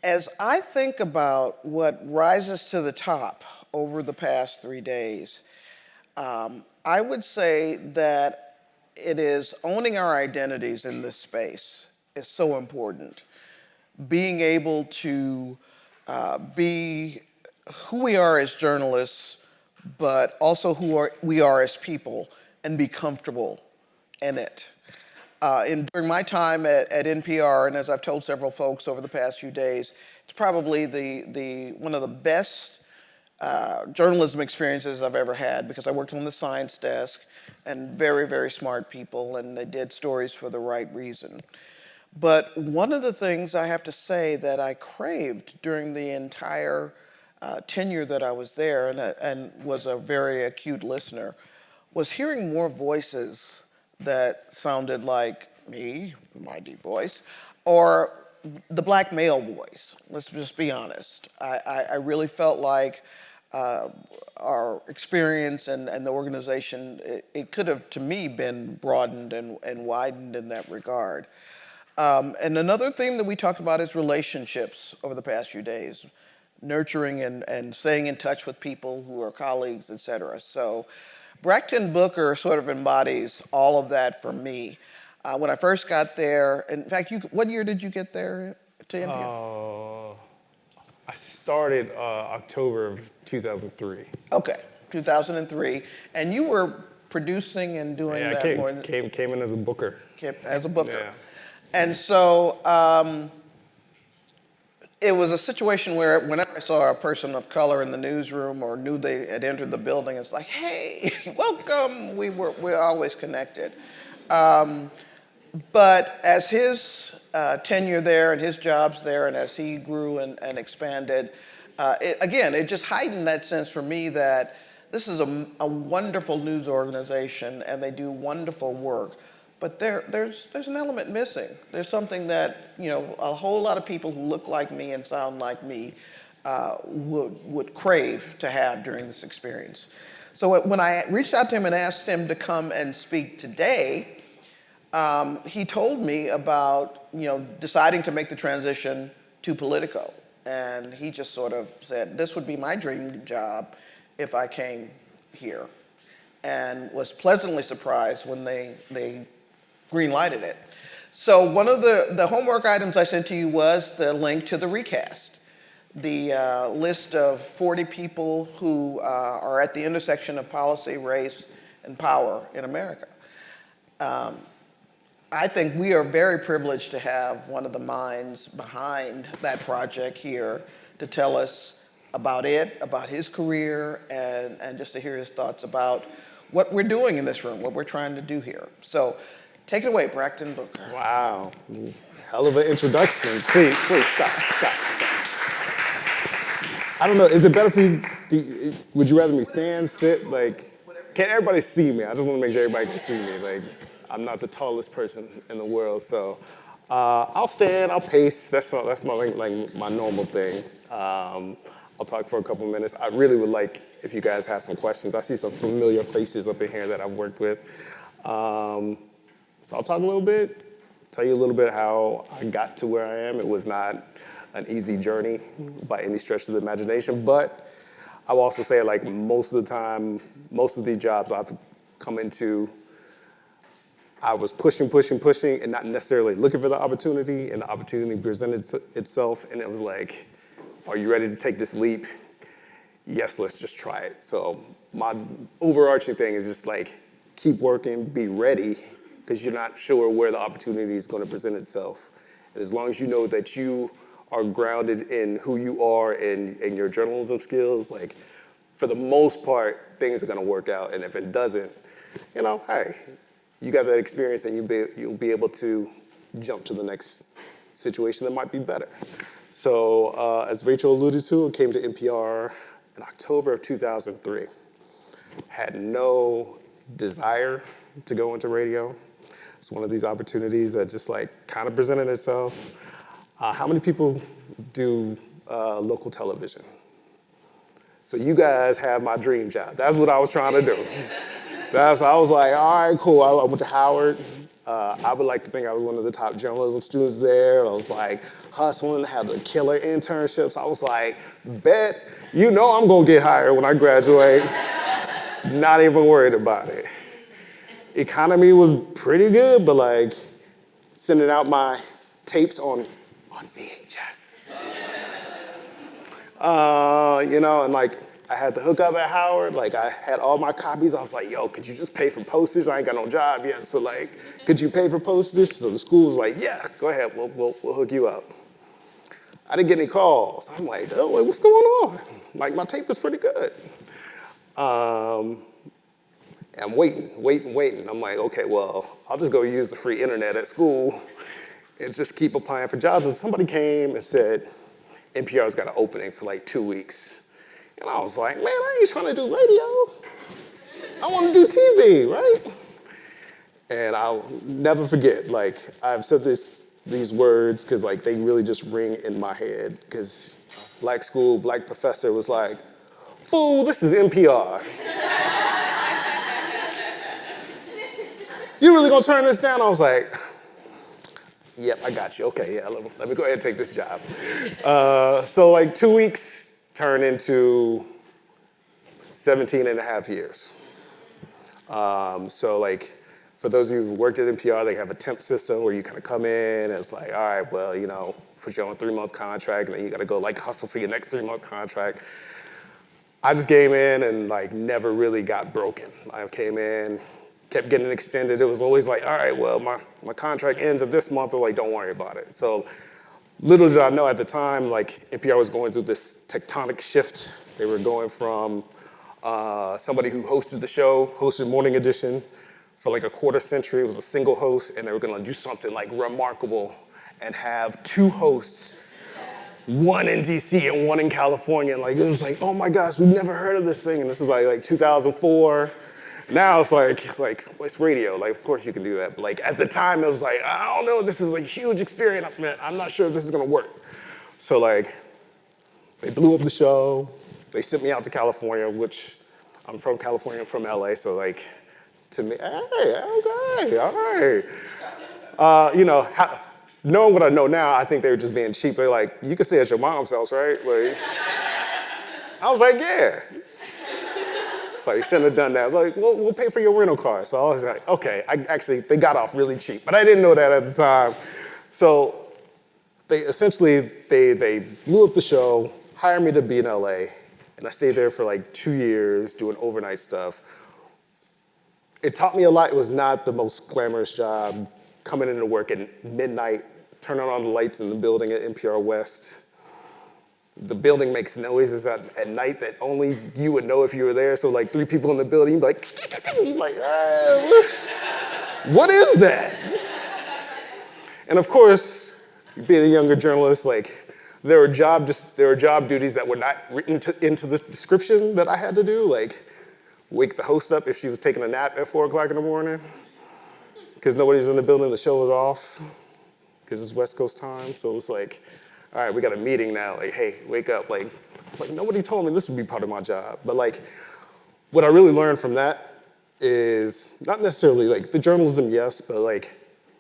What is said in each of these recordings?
As I think about what rises to the top over the past 3 days, I would say that it is owning our identities in this space is so important. Being able to be who we are as journalists, but also we are as people, and be comfortable in it. During my time at NPR, and as I've told several folks over the past few days, it's probably one of the best journalism experiences I've ever had, because I worked on the science desk, and very, very smart people, and they did stories for the right reason. But one of the things I have to say that I craved during the entire tenure that I was there, and was a very acute listener, was hearing more voices that sounded like me, my deep voice, or the black male voice. Let's just be honest. I really felt like our experience and the organization, it could have, to me, been broadened and widened in that regard. And another theme that we talked about is relationships over the past few days, nurturing and staying in touch with people who are colleagues, et cetera. So Brakkton Booker sort of embodies all of that for me. When I first got there, in fact, what year did you get there to NPR? I started October of 2003. Okay, 2003. And you were producing and doing that more than... Came in as a booker. As a booker. Yeah. And so it was a situation where whenever I saw a person of color in the newsroom or knew they had entered the building, it's like, hey, welcome. We're always connected. But as his tenure there and his jobs there, and as he grew and expanded, it just heightened that sense for me that this is a wonderful news organization and they do wonderful work. But there's an element missing. There's something that, a whole lot of people who look like me and sound like me would crave to have during this experience. So when I reached out to him and asked him to come and speak today, he told me about, deciding to make the transition to Politico. And he just sort of said, this would be my dream job if I came here. And was pleasantly surprised when they green-lighted it. So one of the homework items I sent to you was the link to the Recast, the list of 40 people who are at the intersection of policy, race, and power in America. I think we are very privileged to have one of the minds behind that project here to tell us about it, about his career, and just to hear his thoughts about what we're doing in this room, what we're trying to do here. So take it away, Brakkton Booker. Wow, hell of an introduction. Please stop. I don't know, is it better for you, would you rather me stand, sit, can everybody see me? I just want to make sure everybody can see me. I'm not the tallest person in the world, so I'll stand, I'll pace, that's my normal thing. I'll talk for a couple minutes. I really would like if you guys have some questions. I see some familiar faces up in here that I've worked with. So I'll talk a little bit, tell you a little bit how I got to where I am. It was not an easy journey by any stretch of the imagination, but I will also say most of the time, most of these jobs I've come into, I was pushing and not necessarily looking for the opportunity, and the opportunity presented itself, and it was like, are you ready to take this leap? Yes, let's just try it. So my overarching thing is just keep working, be ready, because you're not sure where the opportunity is going to present itself. And as long as you know that you are grounded in who you are and your journalism skills, for the most part, things are going to work out. And if it doesn't, hey, you got that experience and you'll be able to jump to the next situation that might be better. So as Rachel alluded to, I came to NPR in October of 2003. Had no desire to go into radio. It's one of these opportunities that just kind of presented itself. How many people do local television? So you guys have my dream job. That's what I was trying to do. I was like, all right, cool. I went to Howard. I would like to think I was one of the top journalism students there. I was hustling, had the killer internships. I was like, bet, you know I'm gonna get hired when I graduate. Not even worried about it. Economy was pretty good, but like sending out my tapes on VHS. And like I had the hookup at Howard, like I had all my copies. I was like, yo, could you just pay for postage? I ain't got no job yet, so like, could you pay for postage? So the school was like, yeah, go ahead, we'll hook you up. I didn't get any calls. I'm like, oh, wait, what's going on? Like my tape is pretty good. And I'm waiting. I'm like, okay, well, I'll just go use the free internet at school and just keep applying for jobs. And somebody came and said, NPR's got an opening for like 2 weeks. And I was like, man, I ain't trying to do radio. I want to do TV, right? And I'll never forget, like, I've said these words because like they really just ring in my head because black school, black professor was like, fool, this is NPR. You really gonna turn this down? I was like, yep, I got you. Okay, yeah, let me go ahead and take this job. So like 2 weeks turned into 17 and a half years. So like, for those of you who worked at NPR, they have a temp system where you kind of come in and it's like, all right, well, put you on a 3-month contract and then you gotta go like hustle for your next 3-month contract. I just came in and like never really got broken. I came in, kept getting extended. It was always like, all right, well, my contract ends at this month. They're like, don't worry about it. So little did I know at the time, like NPR was going through this tectonic shift. They were going from somebody who hosted the show, hosted Morning Edition for like a quarter century. It was a single host, and they were gonna do something like remarkable and have 2 hosts, one in DC and one in California. And like, it was like, oh my gosh, we've never heard of this thing. And this is like 2004. Now it's like it's radio. Like, of course you can do that. But like at the time, it was like, I don't know, this is a huge experience. I'm not sure if this is gonna work. So like, they blew up the show. They sent me out to California, which I'm from California, I'm from LA. So like, to me, hey, okay, all right. Knowing what I know now, I think they were just being cheap. They're like, you could stay at your mom's house, right? Like, I was like, yeah. So you shouldn't have done that. Like, well, we'll pay for your rental car. So I was like, okay. They got off really cheap, but I didn't know that at the time. So they blew up the show, hired me to be in LA, and I stayed there for like 2 years doing overnight stuff. It taught me a lot. It was not the most glamorous job, coming into work at midnight, turning on the lights in the building at NPR West. The building makes noises at night that only you would know if you were there. So like 3 people in the building, you'd be like, what is that? And of course, being a younger journalist, like there were job duties that were not written into the description that I had to do, like wake the host up if she was taking a nap at 4 o'clock in the morning, because nobody's in the building, the show was off, because it's West Coast time. So it's like, all right, we got a meeting now. Like, hey, wake up. Like, it's like nobody told me this would be part of my job. But like, what I really learned from that is not necessarily like the journalism, yes, but like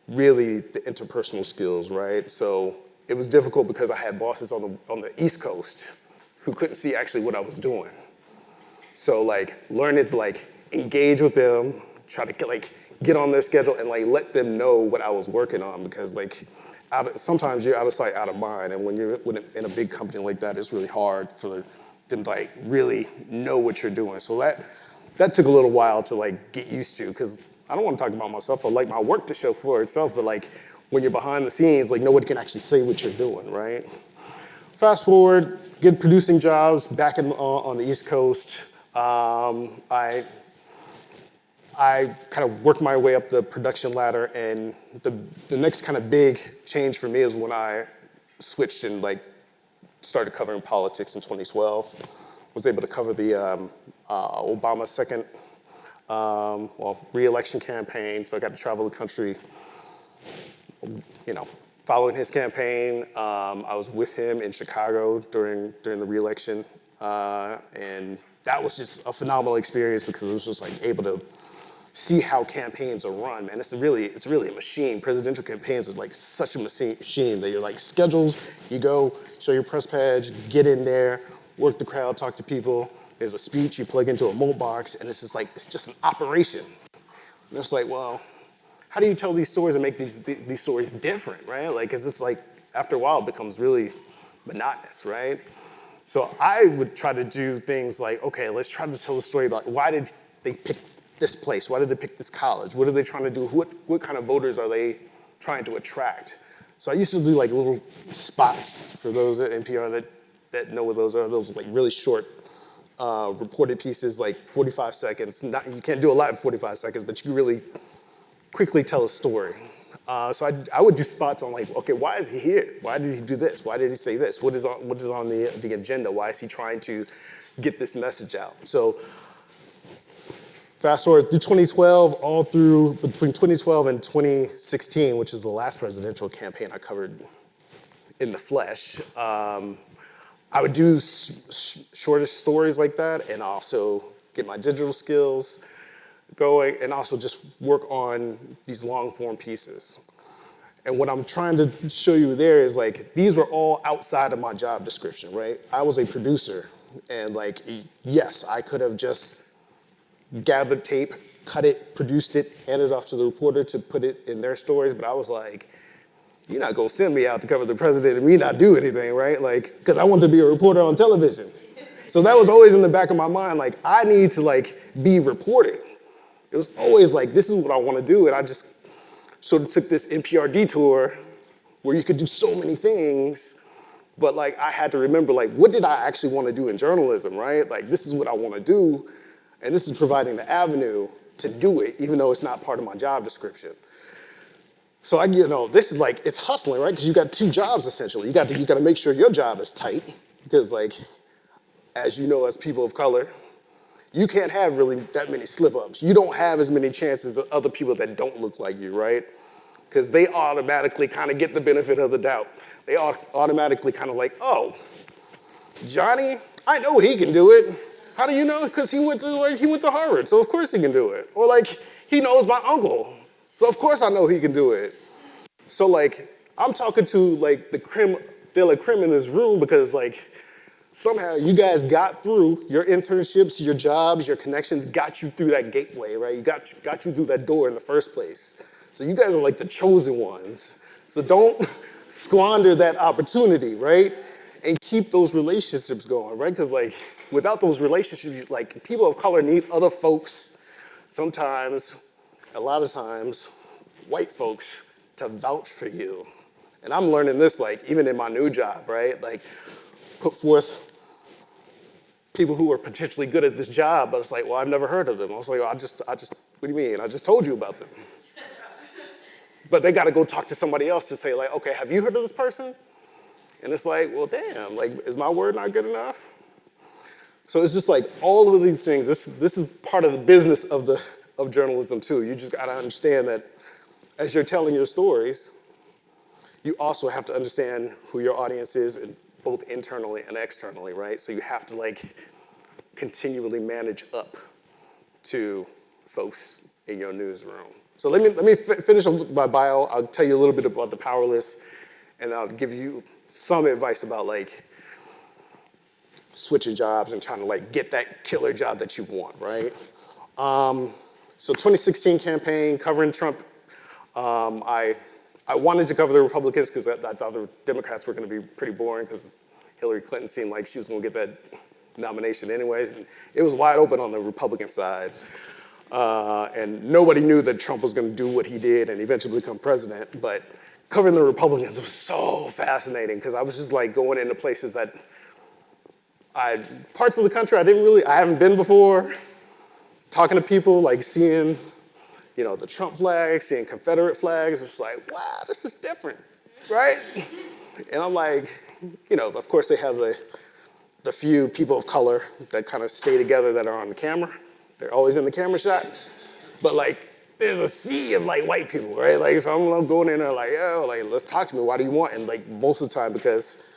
really the interpersonal skills, right? So it was difficult because I had bosses on the East Coast who couldn't see actually what I was doing. So like learning to like engage with them, try to get on their schedule and like let them know what I was working on, because like sometimes you're out of sight, out of mind, and when you're in a big company like that, it's really hard for them to like really know what you're doing. So that took a little while to like get used to, because I don't want to talk about myself. I like my work to show for itself, but like when you're behind the scenes, like nobody can actually say what you're doing, right? Fast forward, get producing jobs back on the East Coast. I kind of worked my way up the production ladder, and the next kind of big change for me is when I switched and like started covering politics in 2012. Was able to cover the Obama second re-election campaign, so I got to travel the country, following his campaign. I was with him in Chicago during the re-election, and that was just a phenomenal experience because I was just like able to see how campaigns are run, man. It's really a machine. Presidential campaigns are like such a machine that you're like schedules, you go, show your press badge, get in there, work the crowd, talk to people. There's a speech, you plug into a mold box, and it's just an operation. And it's like, well, how do you tell these stories and make these stories different, right? Like, it's just like, after a while, it becomes really monotonous, right? So I would try to do things like, okay, let's try to tell a story about why did they pick this place? Why did they pick this college? What are they trying to do? What kind of voters are they trying to attract? So I used to do like little spots for those at NPR that know what those are. Those are like really short reported pieces, like 45 seconds. You can't do a lot in 45 seconds, but you can really quickly tell a story. So I would do spots on like, okay, why is he here? Why did he do this? Why did he say this? What is on the agenda? Why is he trying to get this message out? So fast forward through 2012, all through between 2012 and 2016, which is the last presidential campaign I covered in the flesh. I would do shorter stories like that and also get my digital skills going and also just work on these long form pieces. And what I'm trying to show you there is like, these were all outside of my job description, right? I was a producer and like, yes, I could have just gathered tape, cut it, produced it, handed it off to the reporter to put it in their stories, but I was like, you're not gonna send me out to cover the president and me not do anything, right? Like, because I want to be a reporter on television. So that was always in the back of my mind, like, I need to like be reporting. It was always like, this is what I want to do, and I just sort of took this NPR detour where you could do so many things, but like I had to remember, like, what did I actually want to do in journalism, right? Like, this is what I want to do, and this is providing the avenue to do it, even though it's not part of my job description. So this is like, it's hustling, right? Because you got two jobs essentially. You got to make sure your job is tight, because like, as you know, as people of color, you can't have really that many slip-ups. You don't have as many chances as other people that don't look like you, right? Because they automatically kind of get the benefit of the doubt. They automatically kind of like, oh, Johnny, I know he can do it. How do you know? Because he went to Harvard, so of course he can do it. Or like, he knows my uncle, so of course I know he can do it. So like, I'm talking to like the creme de la creme in this room because like, somehow you guys got through your internships, your jobs, your connections got you through that gateway, right? You got you through that door in the first place. So you guys are like the chosen ones. So don't squander that opportunity, right? And keep those relationships going, right? Because like without those relationships, like people of color need other folks, sometimes, a lot of times, white folks to vouch for you. And I'm learning this like even in my new job, right? Like put forth people who are potentially good at this job, but it's like, well, I've never heard of them. I was like, well, what do you mean? I just told you about them. But they got to go talk to somebody else to say like, okay, have you heard of this person? And it's like, well, damn, like, is my word not good enough? So it's just like all of these things, this is part of the business of journalism too. You just got to understand that as you're telling your stories, you also have to understand who your audience is, and both internally and externally, right? So you have to like continually manage up to folks in your newsroom. So let me finish my bio. I'll tell you a little bit about the powerless, and I'll give you some advice about like switching jobs and trying to like get that killer job that you want, right? So 2016 campaign, covering Trump. I wanted to cover the Republicans because I thought the Democrats were going to be pretty boring because Hillary Clinton seemed like she was going to get that nomination anyways. And it was wide open on the Republican side. And nobody knew that Trump was going to do what he did and eventually become president. But covering the Republicans was so fascinating because I was just like going into places that parts of the country I haven't been before, talking to people, like seeing the Trump flag, seeing Confederate flags, it's like, wow, this is different, right? And I'm like, of course they have the few people of color that kind of stay together that are on the camera. They're always in the camera shot. But like, there's a sea of like white people, right? Like, so I'm going in there like, yo, like, let's talk to me, what do you want? And like, most of the time, because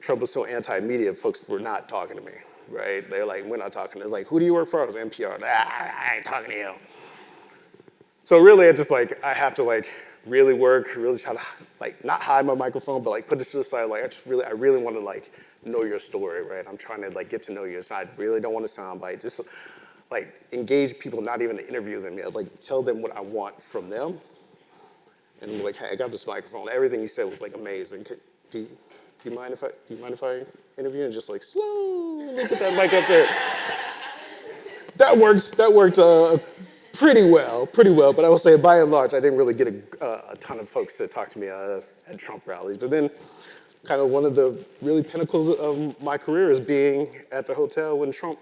Trump was so anti-media, folks were not talking to me, right? They're like, we're not talking to, like, who do you work for? I was NPR. I ain't talking to you. So really, I just like, I have to like really work, really try to like not hide my microphone, but like put it to the side. Like I really want to like know your story, right? I'm trying to like get to know you. So I really don't want to soundbite. Just like engage people, not even to interview them yet. Like tell them what I want from them. And I'm like, hey, I got this microphone. Everything you said was like amazing. Do you mind if I interview? And just like slowly put that mic up there. That worked pretty well. But I will say, by and large, I didn't really get a ton of folks to talk to me at Trump rallies. But then, kind of one of the really pinnacles of my career is being at the hotel when Trump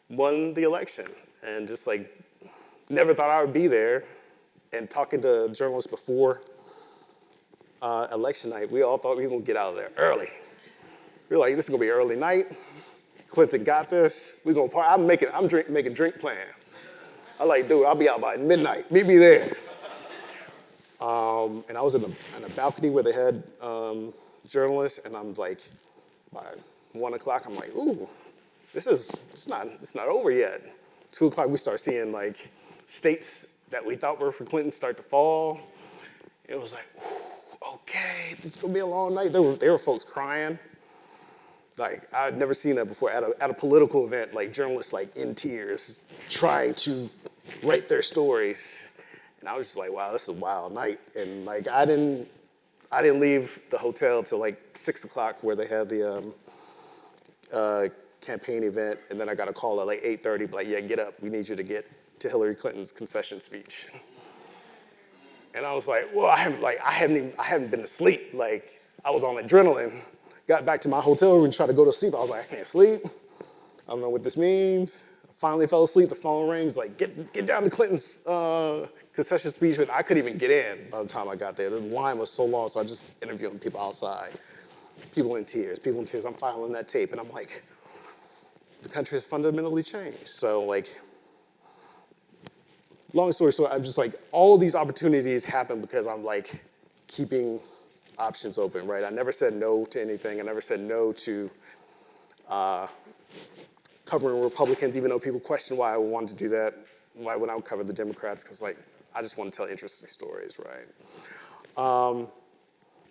won the election, and just like never thought I would be there. And talking to journalists before election night, we all thought we were gonna get out of there early. We were like, this is gonna be an early night. Clinton got this. We're gonna party. I'm making drink plans. I like, dude, I'll be out by midnight. Meet me there. And I was in a balcony where they had journalists, and I'm like, by 1 o'clock, I'm like, ooh, it's not over yet. 2 o'clock, we start seeing like states that we thought were for Clinton start to fall. It was like, ooh, okay, this is gonna be a long night. There were folks crying. Like, I'd never seen that before at a political event, like journalists like in tears, trying to write their stories. And I was just like, wow, this is a wild night. And like, I didn't leave the hotel till like 6 o'clock where they had the campaign event. And then I got a call at like 8:30, like, yeah, get up. We need you to get to Hillary Clinton's concession speech. And I was like, well, I haven't been asleep. Like, I was on adrenaline. Got back to my hotel room and tried to go to sleep. I was like, I can't sleep. I don't know what this means. I finally fell asleep. The phone rings, like, get down to Clinton's concession speech. But I couldn't even get in by the time I got there. The line was so long, so I just interviewing people outside. People in tears. I'm filing that tape, and I'm like, the country has fundamentally changed. So, like, long story short, I'm just like, all these opportunities happen because I'm like keeping options open, right? I never said no to anything. I never said no to covering Republicans, even though people question why I wanted to do that, why would I cover the Democrats, because like, I just want to tell interesting stories, right?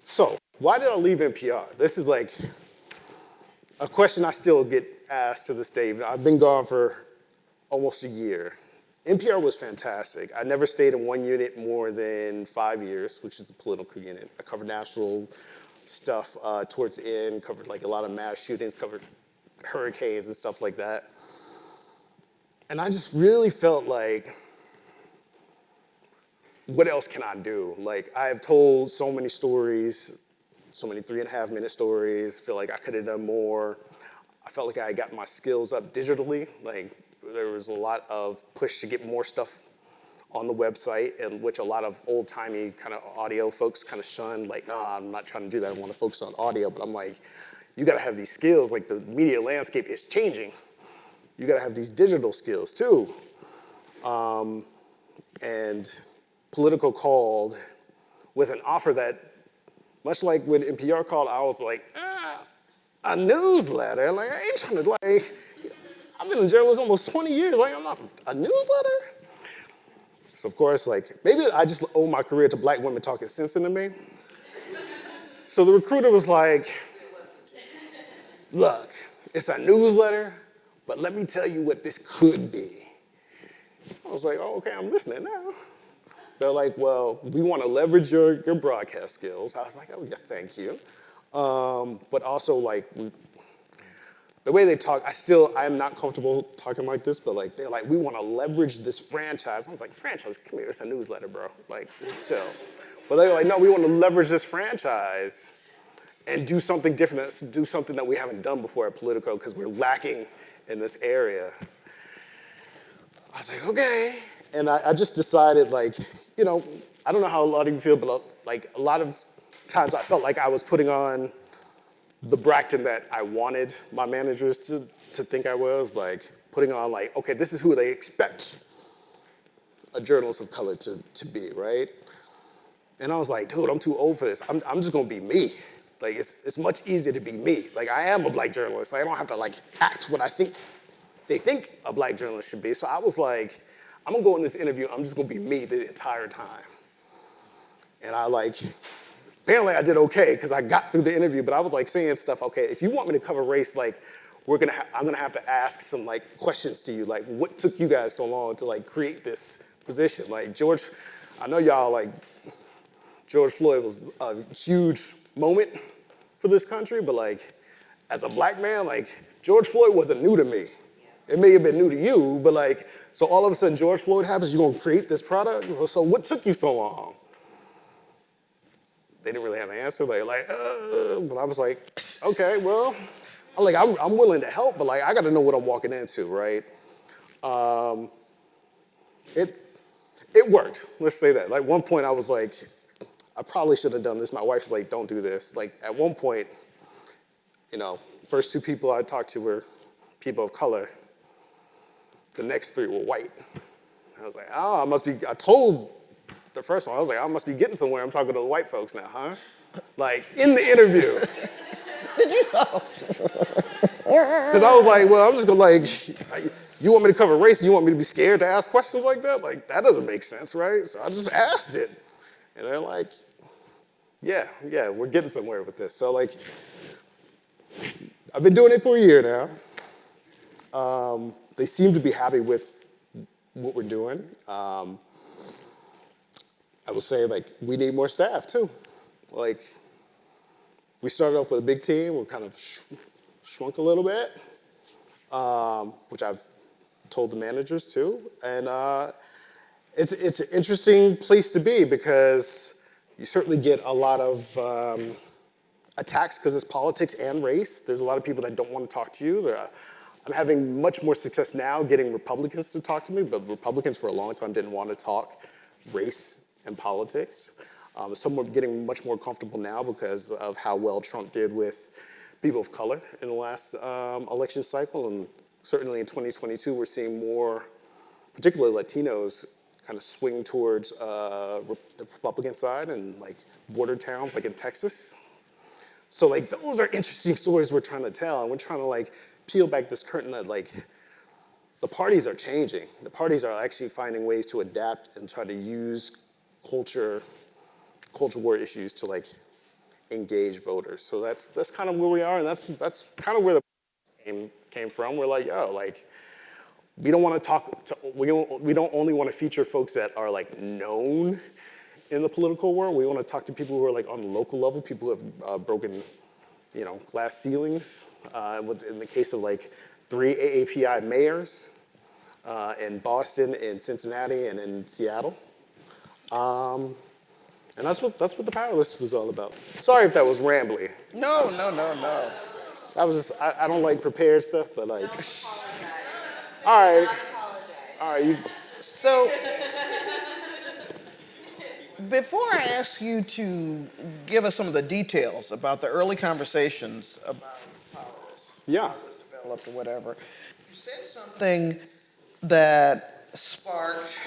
So, why did I leave NPR? This is like a question I still get asked to this day. I've been gone for almost a year. NPR was fantastic. I never stayed in one unit more than 5 years, which is the political unit. I covered national stuff towards the end, covered like a lot of mass shootings, covered hurricanes and stuff like that. And I just really felt like, what else can I do? Like, I have told so many stories, so many 3.5-minute stories, feel like I could have done more. I felt like I got my skills up digitally. Like, there was a lot of push to get more stuff on the website, in which a lot of old-timey kind of audio folks kind of shunned, like, no, I'm not trying to do that. I want to focus on audio. But I'm like, you got to have these skills. Like, the media landscape is changing. You got to have these digital skills, too. And Politico called with an offer that, much like when NPR called, I was like, a newsletter? Like, I ain't trying to, like, I've been in journalism almost 20 years. Like, I'm not a newsletter? So, of course, like, maybe I just owe my career to black women talking sense into me. So the recruiter was like, look, it's a newsletter, but let me tell you what this could be. I was like, oh, okay, I'm listening now. They're like, well, we want to leverage your broadcast skills. I was like, oh, yeah, thank you. But also, like, the way they talk, I am not comfortable talking like this, but like, they're like, we want to leverage this franchise. I was like, franchise? Come here, it's a newsletter, bro. Like, chill. But they were like, no, we want to leverage this franchise and do something different, do something that we haven't done before at Politico, because we're lacking in this area. I was like, okay. And I just decided, like, you know, I don't know how a lot of you feel, but like, a lot of times I felt like I was putting on the Brakkton that I wanted my managers to think I was, like putting on like, okay, this is who they expect a journalist of color to be, right? And I was like, dude, I'm too old for this. I'm just gonna be me. Like, it's much easier to be me. Like, I am a black journalist. Like, I don't have to like act what I think they think a black journalist should be. So I was like, I'm gonna go in this interview, I'm just gonna be me the entire time. And apparently I did okay because I got through the interview, but I was like saying stuff, okay, if you want me to cover race, like I'm gonna have to ask some like questions to you, like what took you guys so long to like create this position? Like I know y'all like, George Floyd was a huge moment for this country, but like as a black man, like George Floyd wasn't new to me. It may have been new to you, but like, so all of a sudden George Floyd happens, you're gonna create this product? So what took you so long? They didn't really have an answer. But I was like, okay, well, I'm willing to help, but like I gotta know what I'm walking into, right? It worked, let's say that. Like one point I was like, I probably should have done this. My wife was like, don't do this. Like at one point, first two people I talked to were people of color. The next three were white. I was like, I told the first one, I was like, I must be getting somewhere. I'm talking to the white folks now, huh? Like in the interview. Did you know? Because I was like, well, I'm just gonna you want me to cover race? You want me to be scared to ask questions like that? Like that doesn't make sense, right? So I just asked it. And they're like, yeah, we're getting somewhere with this. So like, I've been doing it for a year now. They seem to be happy with what we're doing. I would say like we need more staff too. Like we started off with a big team. We're kind of shrunk a little bit, which I've told the managers too. And it's an interesting place to be because you certainly get a lot of attacks because it's politics and race. There's a lot of people that don't want to talk to you. I'm having much more success now getting Republicans to talk to me, but Republicans for a long time didn't want to talk race and politics. Some are getting much more comfortable now because of how well Trump did with people of color in the last election cycle. And certainly in 2022, we're seeing more, particularly Latinos, kind of swing towards the Republican side and like border towns like in Texas. So like those are interesting stories we're trying to tell, and we're trying to like peel back this curtain that like the parties are changing. The parties are actually finding ways to adapt and try to use culture war issues to like engage voters. So that's kind of where we are, and that's kind of where the came from. We're like, we don't want to talk. We don't only want to feature folks that are like known in the political world. We want to talk to people who are like on the local level, people who have broken, glass ceilings. In the case of like 3 AAPI mayors in Boston, in Cincinnati, and in Seattle. And that's what the Power List was all about. Sorry if that was rambly. No. That was just, I don't like prepared stuff, but like. Don't apologize. All Don't right. So, before I ask you to give us some of the details about the early conversations about how this Yeah. was developed or whatever, you said something that sparked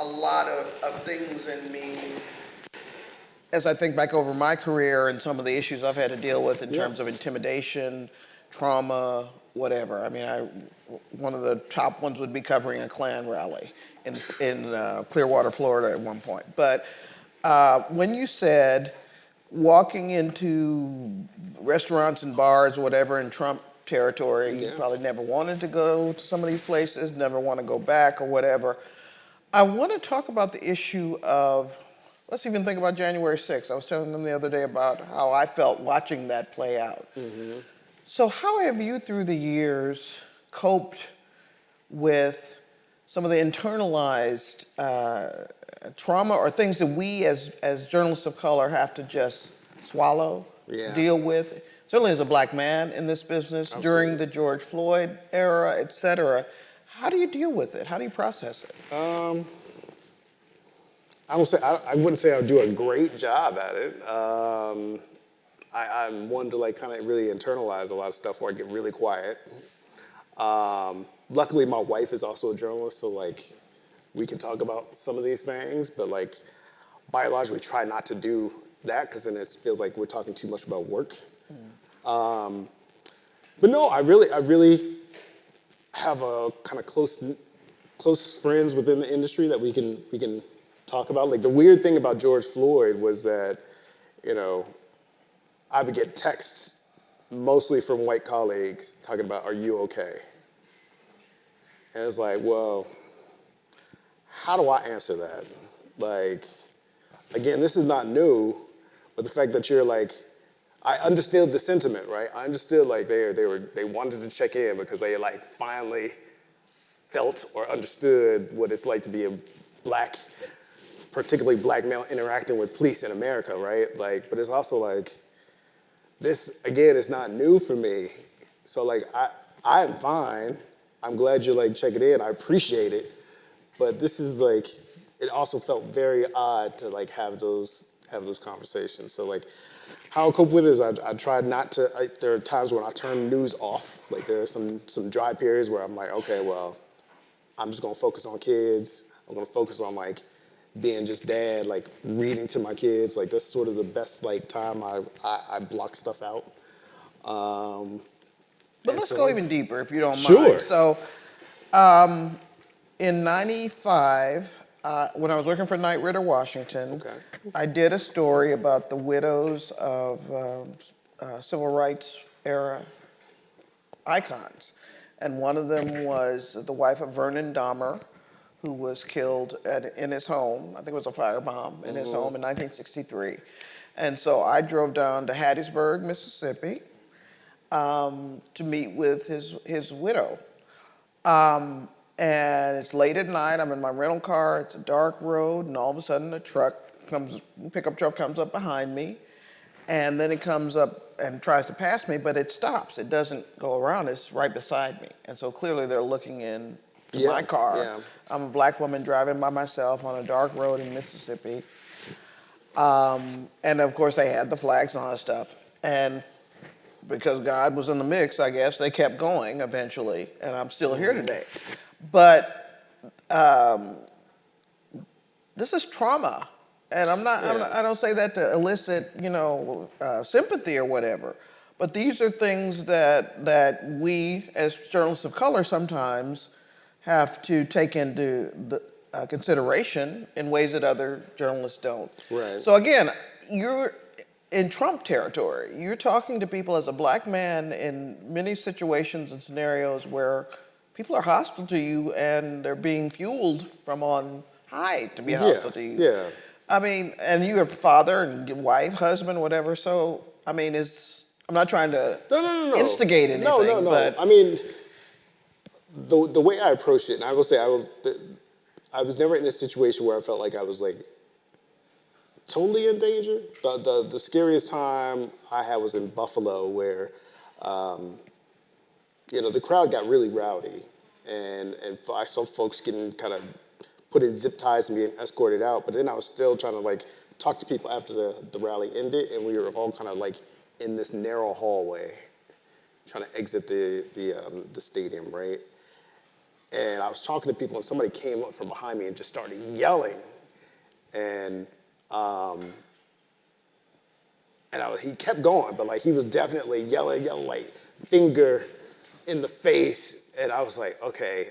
a lot of things in me as I think back over my career and some of the issues I've had to deal with in terms of intimidation, trauma, whatever. I mean, one of the top ones would be covering a Klan rally in Clearwater, Florida at one point. But when you said walking into restaurants and bars, whatever, in Trump territory, you probably never wanted to go to some of these places, never want to go back or whatever. I want to talk about the issue of, let's even think about January 6th. I was telling them the other day about how I felt watching that play out. Mm-hmm. So how have you, through the years, coped with some of the internalized trauma or things that we as journalists of color have to just swallow, deal with? Certainly as a black man in this business, during the George Floyd era, et cetera. How do you deal with it? How do you process it? I wouldn't say I would do a great job at it. I'm one to like kind of really internalize a lot of stuff where I get really quiet. Luckily, my wife is also a journalist, so like we can talk about some of these things, but like by and large, we try not to do that because then it feels like we're talking too much about work. But no, I really have a kind of close close friends within the industry that we can talk about. Like the weird thing about George Floyd was that, you know, I would get texts mostly from white colleagues talking about, "Are you okay?" And it's like, well, how do I answer that? Like, again, this is not new, but the fact that you're like, I understood the sentiment, right? I understood like they wanted to check in because they like finally felt or understood what it's like to be a black, particularly black male interacting with police in America, right? Like, but it's also like, this again is not new for me. So like I'm fine. I'm glad you're like checking in. I appreciate it. But this is like, it also felt very odd to like have those conversations. So like, how I cope with it is I try not to. There are times when I turn news off. Like there are some dry periods where I'm like, okay, well, I'm just gonna focus on kids. I'm gonna focus on like being just dad, like reading to my kids. Like that's sort of the best like time I block stuff out. But And let's so go like, even deeper, if you don't sure. mind. So, in '95, when I was working for Knight Ridder, Washington, Okay. I did a story about the widows of civil rights era icons. And one of them was the wife of Vernon Dahmer, who was killed in his home. I think it was a firebomb in his home in 1963. And so I drove down to Hattiesburg, Mississippi, to meet with his widow. And it's late at night. I'm in my rental car. It's a dark road, and all of a sudden pickup truck comes up behind me, and then it comes up and tries to pass me, but it stops. It doesn't go around. It's right beside me, and so clearly they're looking in to Yeah, my car. yeah. I'm a black woman driving by myself on a dark road in Mississippi, and of course they had the flags and all that stuff. And because God was in the mix, I guess they kept going eventually, and I'm still here today. But this is trauma, and I don't say that to elicit, sympathy or whatever. But these are things that we, as journalists of color, sometimes have to take into consideration in ways that other journalists don't. Right. So again, you're in Trump territory. You're talking to people as a black man in many situations and scenarios where people are hostile to you and they're being fueled from on high to be hostile to Yes, you. yeah. I mean, and you have father and wife, husband, whatever. So, I mean, I'm not trying to No. instigate anything, No. but I mean, the way I approached it, and I will say I was never in a situation where I felt like I was like totally in danger. The scariest time I had was in Buffalo, where the crowd got really rowdy, and I saw folks getting kind of put in zip ties and being escorted out. But then I was still trying to like talk to people after the rally ended, and we were all kind of like in this narrow hallway, trying to exit the stadium, right? And I was talking to people, and somebody came up from behind me and just started yelling, and he kept going, but like he was definitely yelling like finger in the face, and I was like, okay,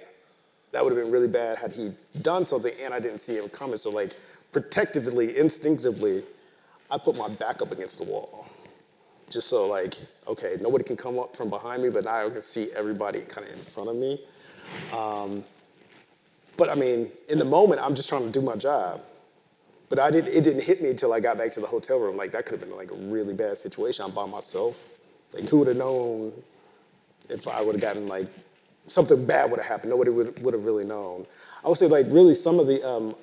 that would have been really bad had he done something and I didn't see him coming. So like protectively, instinctively, I put my back up against the wall. Just so like, okay, nobody can come up from behind me, but now I can see everybody kind of in front of me. But I mean, in the moment, I'm just trying to do my job. But it didn't hit me until I got back to the hotel room. Like that could have been like a really bad situation. I'm by myself. Like who would have known if I would have gotten like, something bad would have happened. Nobody would have really known. I would say like really some of the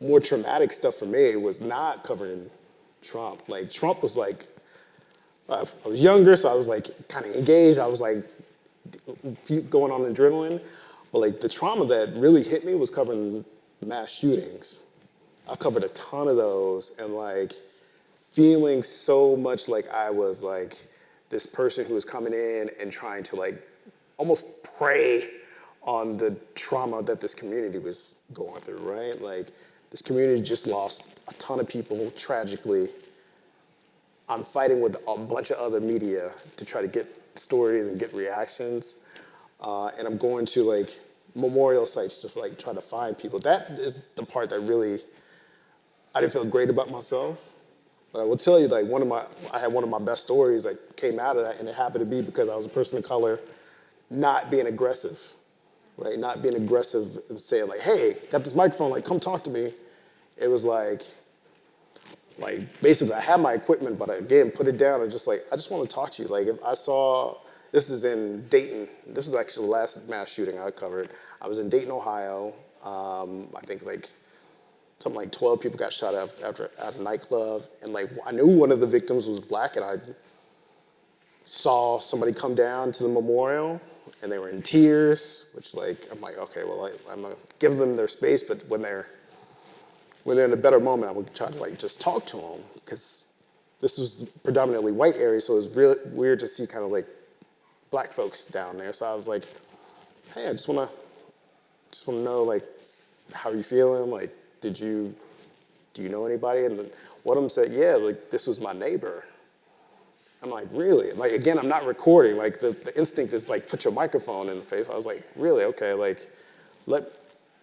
more traumatic stuff for me was not covering Trump. Like Trump was like, I was younger, so I was like kind of engaged. I was like going on adrenaline. But like the trauma that really hit me was covering mass shootings. I covered a ton of those, and like feeling so much like I was like this person who was coming in and trying to like almost prey on the trauma that this community was going through, right? Like this community just lost a ton of people tragically. I'm fighting with a bunch of other media to try to get stories and get reactions. And I'm going to like memorial sites to like try to find people. That is the part that really, I didn't feel great about myself. But I will tell you, like I had one of my best stories that came out of that, and it happened to be because I was a person of color, not being aggressive, right? Not being aggressive and saying like, hey, got this microphone, like come talk to me. It was like basically I had my equipment, but I, again, put it down and just like, I just want to talk to you. Like if I saw, this is in Dayton. This was actually the last mass shooting I covered. I was in Dayton, Ohio. I think like something like 12 people got shot at a nightclub. And like, I knew one of the victims was black, and I saw somebody come down to the memorial and they were in tears, which like, I'm like, okay, well, I'm gonna give them their space, but when they're in a better moment, I'm gonna try to like just talk to them, because this was predominantly white area, so it was really weird to see kind of like black folks down there. So I was like, hey, I just wanna know like, how are you feeling? Like, do you know anybody? And then one of them said, yeah, like this was my neighbor. I'm like, really? Like, again, I'm not recording. Like the instinct is like, put your microphone in the face. I was like, really? Okay, like,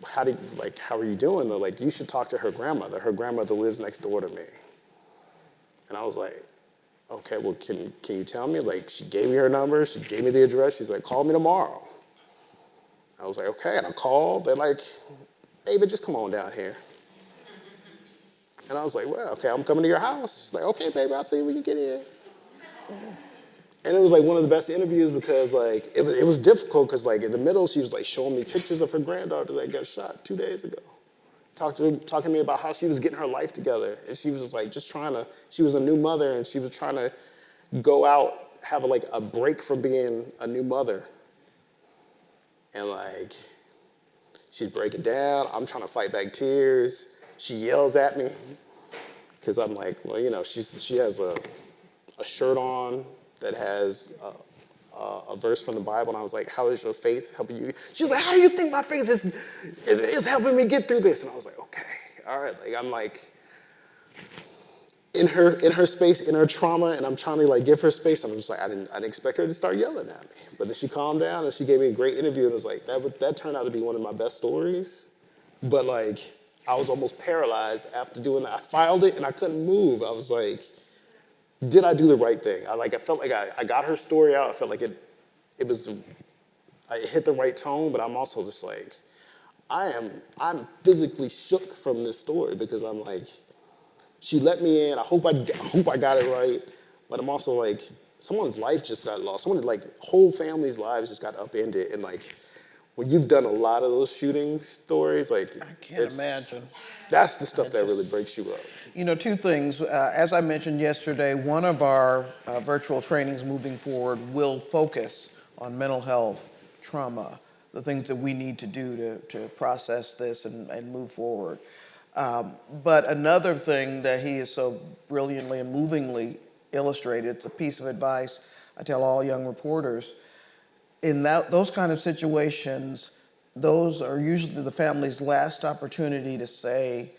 how are you doing? They're like, you should talk to her grandmother. Her grandmother lives next door to me. And I was like, okay, well, can you tell me? Like, she gave me her number. She gave me the address. She's like, call me tomorrow. I was like, okay. And I called. They're like, baby, just come on down here. And I was like, well, okay, I'm coming to your house. She's like, okay, baby, I'll see you when you get here. And it was like one of the best interviews, because like it was difficult, because like in the middle she was like showing me pictures of her granddaughter that got shot 2 days ago. Talking to me about how she was getting her life together, and she was just like she was a new mother, and she was trying to go out, have a break from being a new mother. And like she's breaking down, I'm trying to fight back tears. She yells at me because I'm like, well, you know, she has a shirt on that has a verse from the Bible, and I was like, how is your faith helping you? She's like, how do you think my faith is helping me get through this? And I was like, okay, all right. Like, I'm like in her space, in her trauma, and I'm trying to like give her space. I'm just like, I didn't expect her to start yelling at me. But then she calmed down and she gave me a great interview, and it was like, that turned out to be one of my best stories. But like, I was almost paralyzed after doing that. I filed it and I couldn't move. I was like, did I do the right thing? I felt like I got her story out. I felt like I hit the right tone, but I'm also just like, I'm physically shook from this story, because I'm like, she let me in. I hope I got it right, but I'm also like, someone's life just got lost. Someone, like, whole family's lives just got upended. And like, when you've done a lot of those shooting stories, like, I can't imagine. That's the stuff that really breaks you up. You know, two things. As I mentioned yesterday, one of our virtual trainings moving forward will focus on mental health, trauma, the things that we need to do to process this and move forward. But another thing that he is so brilliantly and movingly illustrated, it's a piece of advice I tell all young reporters. In those kind of situations, those are usually the family's last opportunity to say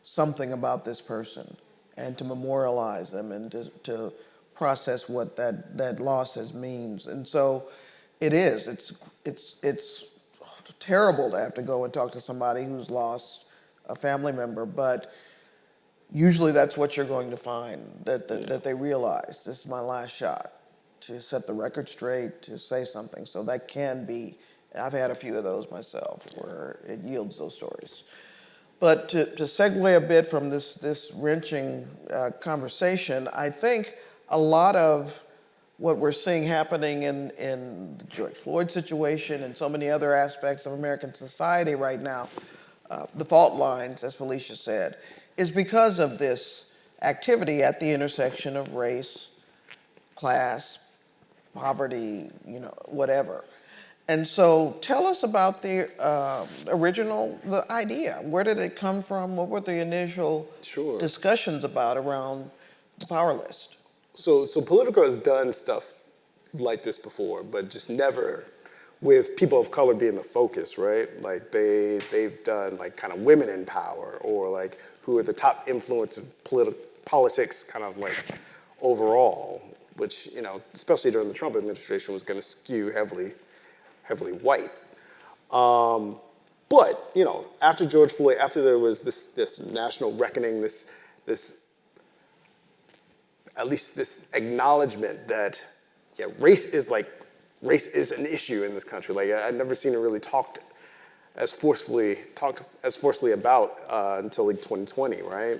something about this person and to memorialize them and to process what that loss means. And so it's terrible to have to go and talk to somebody who's lost a family member, but usually that's what you're going to find, that they realize, this is my last shot to set the record straight, to say something. So that can be, I've had a few of those myself where it yields those stories. But to segue a bit from this wrenching conversation, I think a lot of what we're seeing happening in the George Floyd situation and so many other aspects of American society right now, the fault lines, as Felicia said, is because of this activity at the intersection of race, class, poverty, you know, whatever. And so tell us about the the idea. Where did it come from? What were the initial discussions about around the power list? So Politico has done stuff like this before, but just never with people of color being the focus, right? Like they've done like kind of women in power, or like who are the top influence of politics kind of like overall, which, you know, especially during the Trump administration was going to skew heavily white. But, after George Floyd, after there was this national reckoning, this at least this acknowledgement that, yeah, race is an issue in this country. Like, I'd never seen it really talked as forcefully about until like 2020, right?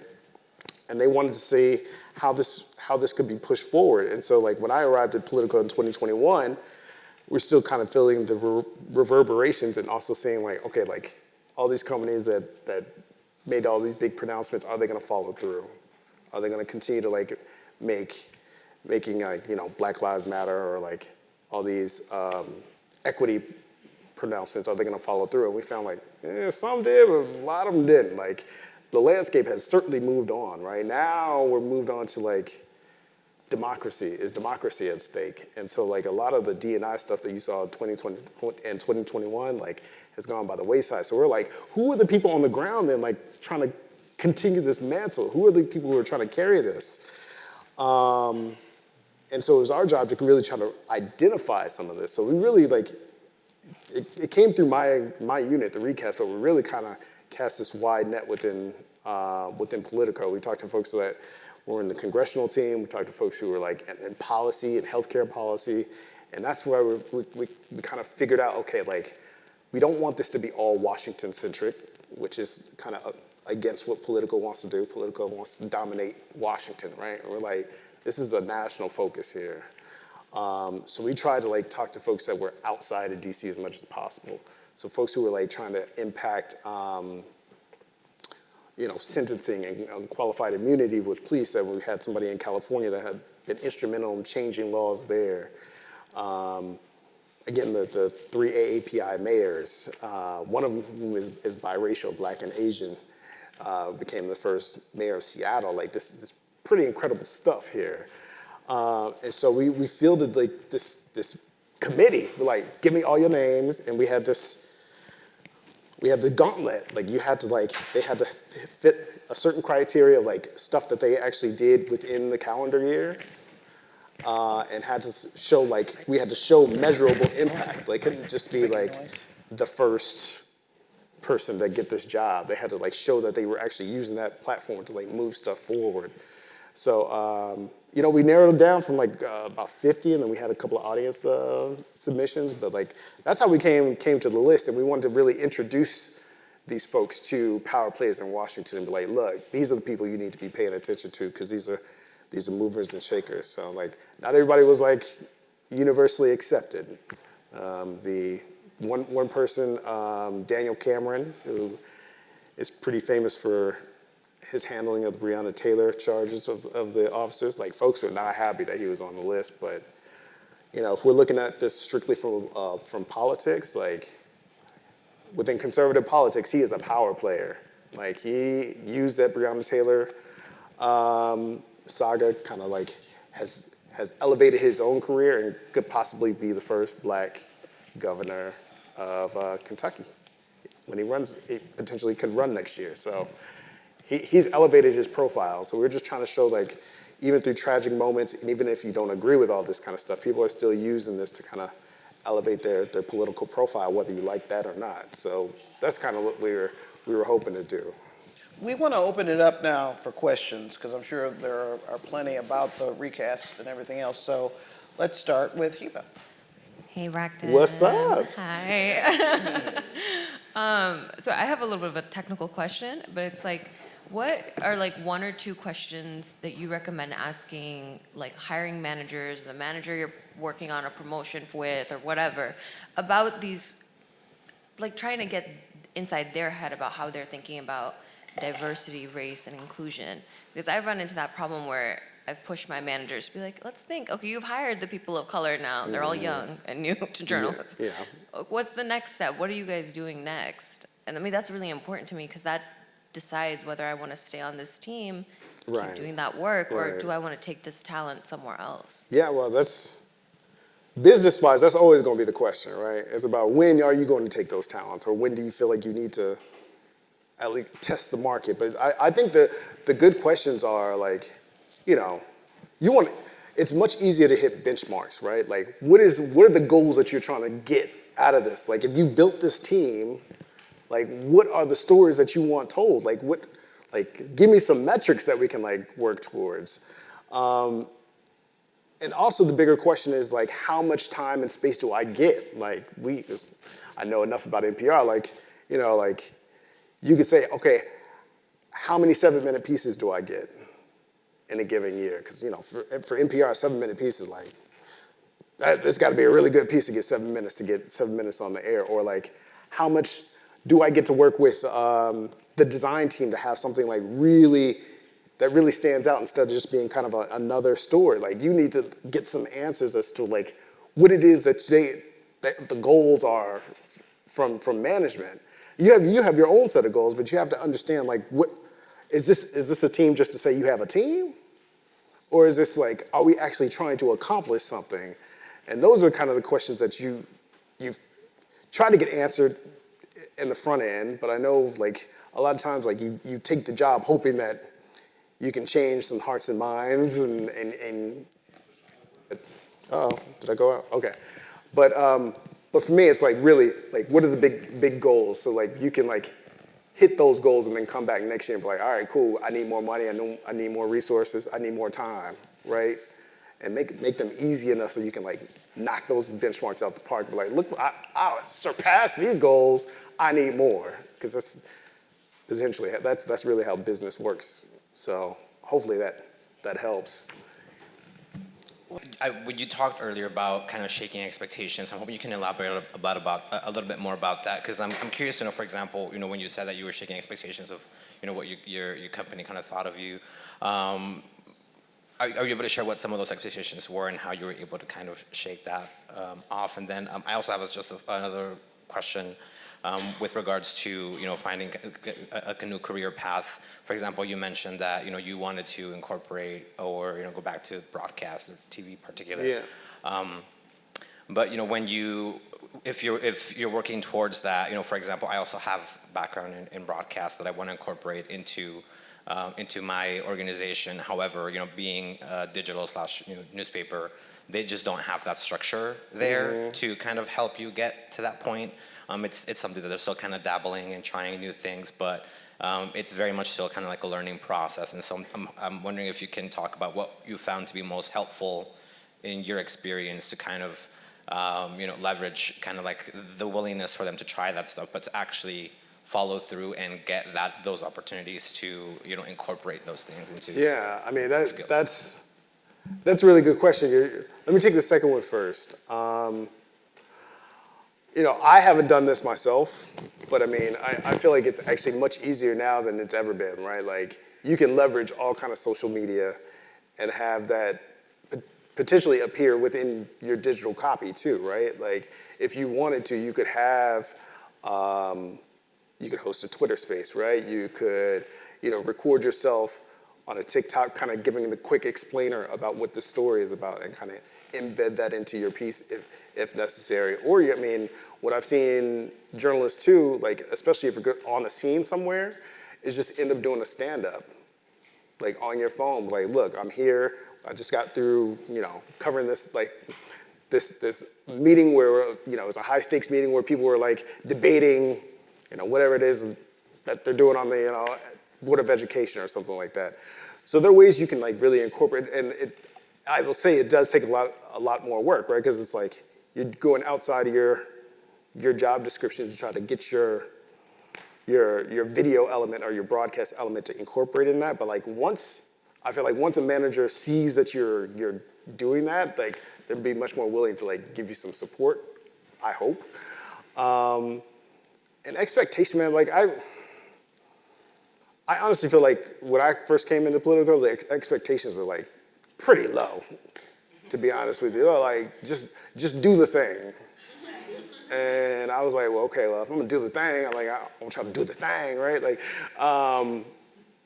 And they wanted to see how this could be pushed forward. And so, like, when I arrived at Politico in 2021, we're still kind of feeling the reverberations and also seeing, like, okay, like, all these companies that made all these big pronouncements, are they going to follow through? Are they going to continue to, like, making like, Black Lives Matter or like all these equity pronouncements, are they going to follow through? And we found like, some did, but a lot of them didn't. Like, the landscape has certainly moved on, right? Now we're moved on to like democracy. Is democracy at stake? And so like a lot of the D&I stuff that you saw in 2020 and 2021 like has gone by the wayside. So we're like, who are the people on the ground then like trying to continue this mantle? Who are the people who are trying to carry this? And so it was our job to really try to identify some of this. So we really like, it came through my unit, the Recast, but we really kind of cast this wide net within Politico. We talked to folks that were in the congressional team. We talked to folks who were like in policy and healthcare policy. And that's where we kind of figured out, okay, like, we don't want this to be all Washington-centric, which is kind of against what Politico wants to do. Politico wants to dominate Washington, right? And we're like, this is a national focus here. So we tried to like talk to folks that were outside of DC as much as possible. So folks who were like trying to impact, sentencing and qualified immunity with police. That we had somebody in California that had been instrumental in changing laws there. Again, the 3 AAPI mayors, one of whom is biracial, Black and Asian, became the first mayor of Seattle. Like, this pretty incredible stuff here. And so we fielded like this committee. We're like, give me all your names, and we had the gauntlet. Like, they had to fit a certain criteria of like stuff that they actually did within the calendar year, and had to show we had to show measurable impact. They couldn't just be like the first person to get this job. They had to like show that they were actually using that platform to like move stuff forward. So, we narrowed it down from like about 50, and then we had a couple of audience submissions. But like, that's how we came to the list, and we wanted to really introduce these folks to power players in Washington and be like, look, these are the people you need to be paying attention to, because these are movers and shakers. So like, not everybody was like universally accepted. The one person, Daniel Cameron, who is pretty famous for his handling of the Breonna Taylor charges of the officers. Like, folks are not happy that he was on the list. But, if we're looking at this strictly from politics, like, within conservative politics, he is a power player. Like, he used that Breonna Taylor saga, kind of like has elevated his own career and could possibly be the first Black governor of Kentucky. When he runs, he potentially could run next year. So he's elevated his profile. So we're just trying to show, like, even through tragic moments, and even if you don't agree with all this kind of stuff, people are still using this to kind of elevate their political profile, whether you like that or not. So that's kind of what we were hoping to do. We want to open it up now for questions, because I'm sure there are plenty about the recast and everything else. So let's start with Heba. Hey, Brakkton. What's up? Hi. So I have a little bit of a technical question, but it's like, what are like 1 or 2 questions that you recommend asking like hiring managers, the manager you're working on a promotion with or whatever, about these, like trying to get inside their head about how they're thinking about diversity, race, and inclusion? Because I've run into that problem where I've pushed my managers to be like, let's think, okay, you've hired the people of color now. They're all young and new to journalism. Yeah. What's the next step? What are you guys doing next? And I mean, that's really important to me, because that decides whether I want to stay on this team, keep doing that work, or do I want to take this talent somewhere else? Yeah, well, that's, business-wise, that's always going to be the question, right? It's about, when are you going to take those talents, or when do you feel like you need to at least test the market? But I think the good questions are like, it's much easier to hit benchmarks, right? Like, what are the goals that you're trying to get out of this? Like, if you built this team, like, what are the stories that you want told? Like, give me some metrics that we can, like, work towards. And also the bigger question is, like, how much time and space do I get? Like, I know enough about NPR, like, like, you could say, okay, how many 7-minute pieces do I get in a given year? Because, for NPR, 7-minute pieces, like, there's got to be a really good piece to get 7 minutes on the air. Or, like, how much do I get to work with the design team to have something, like, that really stands out instead of just being kind of another story? Like, you need to get some answers as to, like, what it is that the goals are from management. You have your own set of goals, but you have to understand, like, what is this a team just to say you have a team? Or is this, like, are we actually trying to accomplish something? And those are kind of the questions that you've tried to get answered in the front end, but I know, like, a lot of times, like, you take the job hoping that you can change some hearts and minds and uh-oh, did I go out? Okay. But for me, it's like, really, like, what are the big goals? So, like, you can, like, hit those goals and then come back next year and be like, all right, cool, I need more money, I need more resources, I need more time, right? And make them easy enough so you can, like, knock those benchmarks out the park. Be like, look, I surpassed these goals, I need more. Because that's really how business works. So hopefully that helps. When you talked earlier about kind of shaking expectations, I'm hoping you can elaborate about a little bit more about that, because I'm curious to know, for example, when you said that you were shaking expectations of, what your company kind of thought of you. Are you able to share what some of those expectations were and how you were able to kind of shake that off? And then I also have just another question. With regards to finding a new career path. For example, you mentioned that you wanted to incorporate or go back to broadcast or TV particularly. Yeah. But if you're working towards that, for example, I also have background in broadcast that I want to incorporate into my organization. However, being digital / newspaper, they just don't have that structure there to kind of help you get to that point. It's something that they're still kind of dabbling and trying new things, but it's very much still kind of like a learning process. And so I'm wondering if you can talk about what you found to be most helpful in your experience to kind of leverage kind of like the willingness for them to try that stuff, but to actually follow through and get those opportunities to incorporate those things into. Yeah, I mean that's a really good question. Let me take the second one first. I haven't done this myself, but I mean, I feel like it's actually much easier now than it's ever been, right? Like, you can leverage all kind of social media and have that potentially appear within your digital copy too, right? Like, if you wanted to, you could host a Twitter space, right? You could, record yourself on a TikTok, kind of giving the quick explainer about what the story is about and kind of embed that into your piece if necessary. Or, what I've seen journalists too, like, especially if you're on the scene somewhere, is just end up doing a stand-up, like, on your phone. Like, look, I'm here. I just got through, covering this, like, this meeting where, it was a high-stakes meeting where people were, like, debating, whatever it is that they're doing on the, Board of Education or something like that. So there are ways you can, like, really incorporate, and I will say it does take a lot more work, right? Because it's like you're going outside of your job description to try to get your video element or your broadcast element to incorporate in that. But, like, I feel like once a manager sees that you're doing that, like, they'll be much more willing to, like, give you some support, I hope. And expectation, man, like, I honestly feel like when I first came into Politico, the expectations were, like, pretty low, to be honest with you. Like, just do the thing. And I was like, well, okay, well, if I'm gonna do the thing, I'm gonna try to do the thing, right? Like,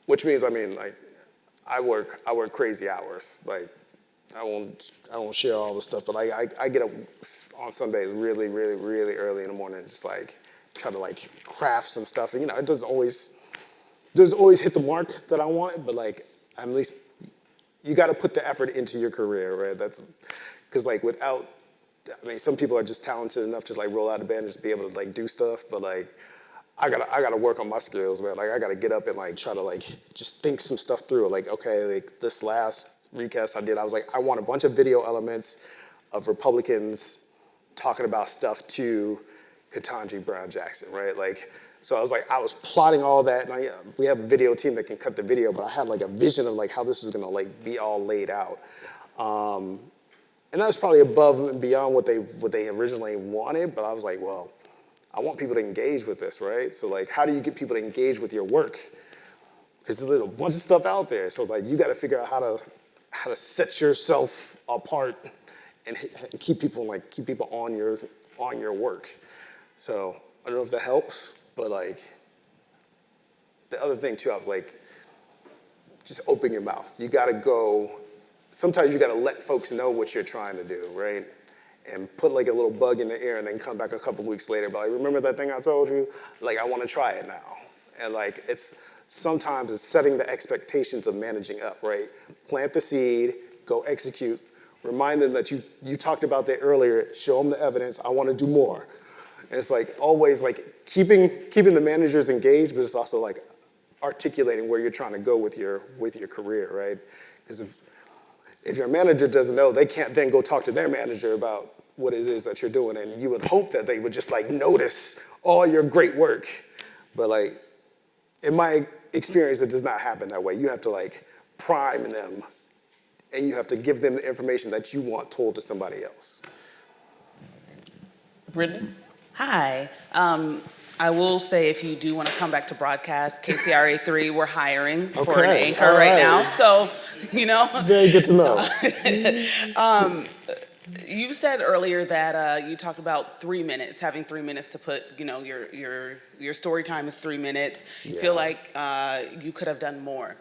which means, like, I work crazy hours. Like, I won't share all the stuff, but I get up on some days really, really, really early in the morning and just, like, try to, like, craft some stuff. And, it doesn't always hit the mark that I want, but, like, at least you got to put the effort into your career, right? That's because, like, without I mean, some people are just talented enough to like roll out of bed and just be able to like do stuff, but like, I gotta work on my skills, man. Like, I gotta get up and like try to like just think some stuff through. Like, okay, like this last recast I did, I was like, I want a bunch of video elements of Republicans talking about stuff to Ketanji Brown Jackson, right? Like, so I was plotting all that, and we have a video team that can cut the video, but I had like a vision of like how this was gonna like be all laid out. And that was probably above and beyond what they originally wanted, but I was like, well, I want people to engage with this, right? So like, how do you get people to engage with your work? Because there's a bunch of stuff out there. So like, you got to figure out how to set yourself apart and keep people on your work. So I don't know if that helps, but like, the other thing too, I was like, just open your mouth. You got to go. Sometimes you got to let folks know what you're trying to do, right? And put like a little bug in the air and then come back a couple weeks later, but like, remember that thing I told you? Like, I want to try it now. And like, sometimes it's setting the expectations of managing up, right? Plant the seed, go execute, remind them that you talked about that earlier, show them the evidence, I want to do more. And it's like always like keeping the managers engaged, but it's also like articulating where you're trying to go with your career, right? Because if your manager doesn't know, they can't then go talk to their manager about what it is that you're doing. And you would hope that they would just like notice all your great work. But like, in my experience, it does not happen that way. You have to like prime them, and you have to give them the information that you want told to somebody else. Brittany? Hi. I will say, if you do want to come back to broadcast, KCRA 3, we're hiring for an Okay, anchor all right right. now. So, you know. Very good to know. You said earlier that you talked about 3 minutes, having 3 minutes to put, you know, your story time is 3 minutes. You feel like you could have done more.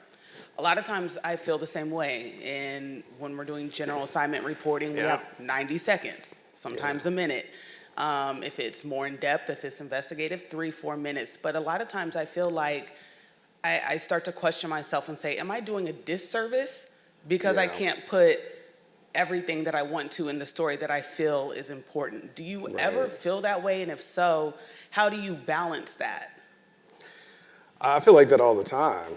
A lot of times I feel the same way. And when we're doing general assignment reporting, we have 90 seconds, sometimes a minute. If it's more in depth, if it's investigative, 3-4 minutes. But a lot of times I feel like I start to question myself and say, am I doing a disservice because I can't put everything that I want to in the story that I feel is important? Do you ever feel that way? And if so, how do you balance that? I feel like that all the time.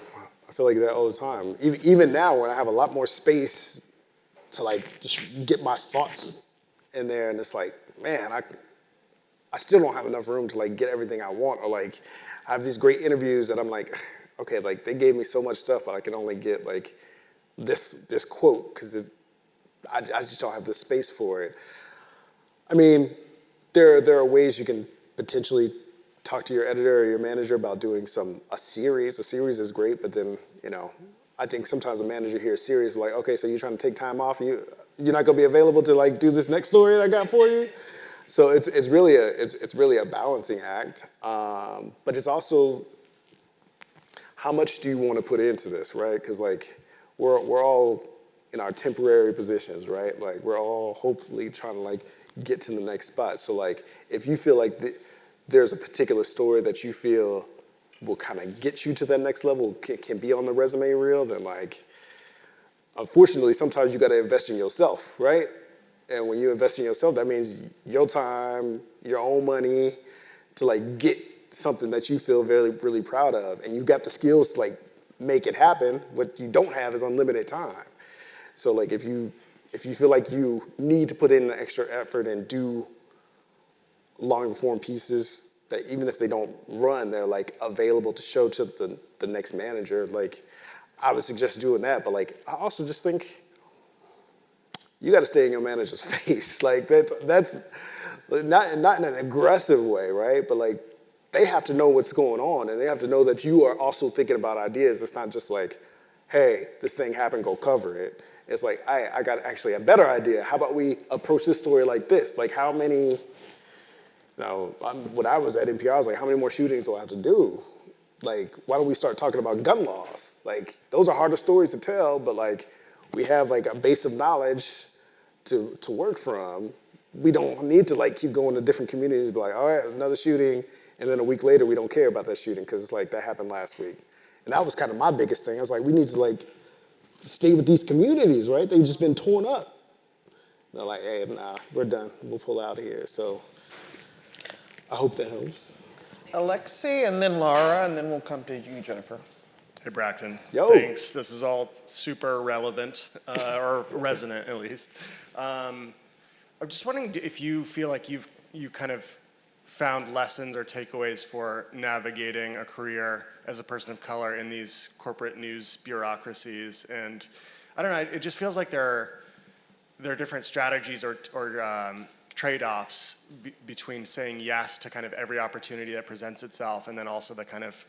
Even now, when I have a lot more space to like just get my thoughts in there, and it's like, man, I still don't have enough room to like get everything I want, or like I have these great interviews that I'm like, okay, like they gave me so much stuff, but I can only get like this quote because I just don't have the space for it. I mean, there are ways you can potentially talk to your editor or your manager about doing a series. A series is great, but then, you know, I think sometimes a manager hears series like, okay, so you're trying to take time off, you're not gonna be available to like do this next story that I got for you. So it's really a balancing act, but it's also how much do you want to put into this, right? Because like we're all in our temporary positions, right? Like we're all hopefully trying to like get to the next spot. So like if you feel like there's a particular story that you feel will kind of get you to that next level, can be on the resume reel, then like, unfortunately, sometimes you got to invest in yourself, right? And when you invest in yourself, that means your time, your own money to like get something that you feel really proud of. And you got the skills to like make it happen. What you don't have is unlimited time. So like if you feel like you need to put in the extra effort and do longer form pieces that even if they don't run, they're like available to show to the next manager, like I would suggest doing that. But like I also just think you got to stay in your manager's face. Like that's not in an aggressive way, right? But like they have to know what's going on, and they have to know that you are also thinking about ideas. It's not just like, hey, this thing happened, go cover it. It's like, I got actually a better idea. How about we approach this story like this? Like how many, when I was at NPR, I was like, how many more shootings do I have to do? Like, why don't we start talking about gun laws? Like, those are harder stories to tell, but like, we have like a base of knowledge to work from. We don't need to like keep going to different communities and be like, all right, another shooting, and then a week later we don't care about that shooting because it's like that happened last week. And that was kind of my biggest thing. I was like, we need to like stay with these communities, right? They've just been torn up. They're like, hey, nah, we're done. We'll pull out here. So I hope that helps. Alexi, and then Laura, and then we'll come to you, Jennifer. Hey, Brakkton. Yo. Thanks. This is all super relevant, or resonant at least. I'm just wondering if you feel like you kind of found lessons or takeaways for navigating a career as a person of color in these corporate news bureaucracies. And I don't know, it just feels like there are different strategies or trade-offs between saying yes to kind of every opportunity that presents itself, and then also the kind of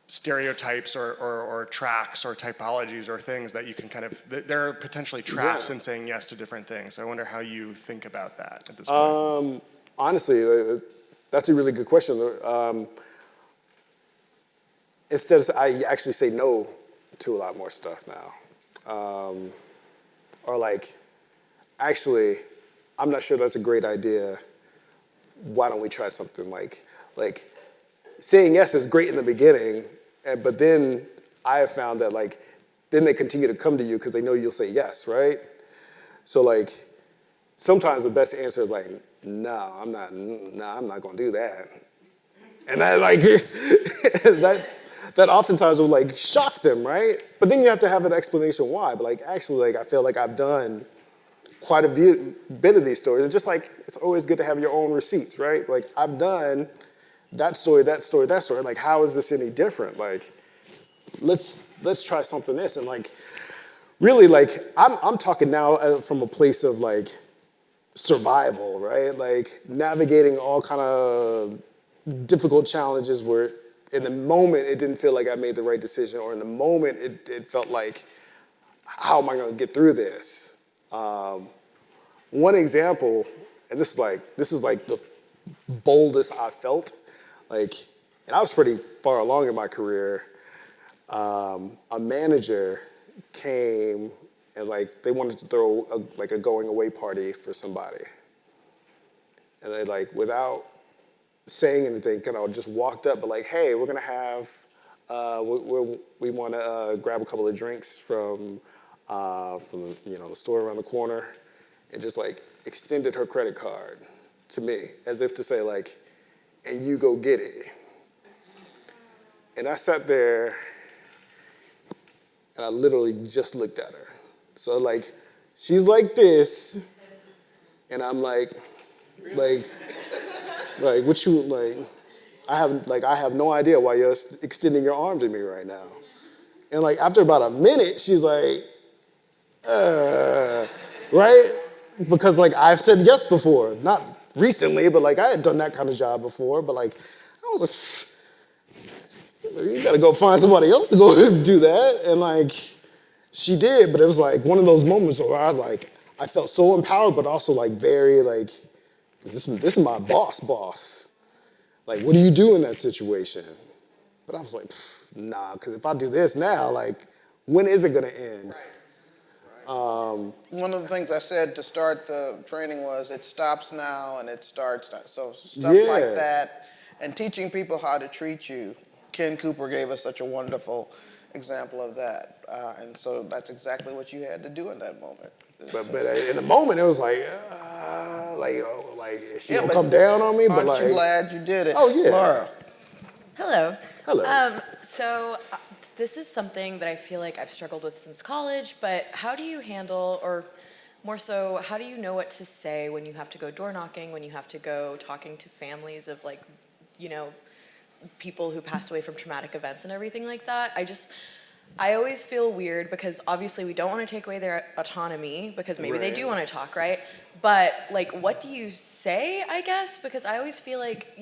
stereotypes or tracks or typologies or things that you can kind of, there are potentially traps in saying yes to different things. So I wonder how you think about that at this point. Honestly, that's a really good question. Instead, I actually say no to a lot more stuff now. Or like, actually, I'm not sure that's a great idea. Why don't we try something like saying yes is great in the beginning, but then I have found that like, then they continue to come to you because they know you'll say yes, right? So like, sometimes the best answer is like, no, I'm not gonna do that. And that like, that oftentimes will like shock them, right? But then you have to have an explanation why. But like, actually, like I feel like I've done quite a bit of these stories. And just like, it's always good to have your own receipts, right? Like I've done that story, that story, that story. Like, how is this any different? Like, let's try something this. And like, really like, I'm talking now from a place of like survival, right? Like navigating all kind of difficult challenges where in the moment it didn't feel like I made the right decision, or in the moment it felt like, how am I gonna get through this? One example, and this is like the boldest I felt, like, and I was pretty far along in my career. A manager came and like they wanted to throw a going away party for somebody, and they like without saying anything, kind of just walked up, but like, hey, we're gonna have, we want to grab a couple of drinks from the store around the corner, and just like extended her credit card to me as if to say like, and you go get it. And I sat there and I literally just looked at her. So like, she's like this, and I'm like what you like? I have no idea why you're extending your arm to me right now. And like after about a minute, she's like, right? Because like I've said yes before, not recently, but like I had done that kind of job before. But like I was like, you gotta go find somebody else to go do that. And like she did, but it was like one of those moments where I felt so empowered, but also like very like, this is my boss. Like, what do you do in that situation? But I was like, nah, because if I do this now, like, when is it gonna end? One of the things I said to start the training was it stops now and it starts now. So stuff like that, and teaching people how to treat you. Ken Cooper gave us such a wonderful example of that. And so that's exactly what you had to do in that moment. But in the moment, it was like she gonna come down on me? But like, aren't you glad you did it? Oh, yeah. Laura. Hello. Hello. This is something that I feel like I've struggled with since college, but how do you handle, or more so, how do you know what to say when you have to go door knocking, when you have to go talking to families of like, people who passed away from traumatic events and everything like that? I always feel weird because obviously we don't want to take away their autonomy because maybe they do want to talk, right? But like, what do you say, I guess? Because I always feel like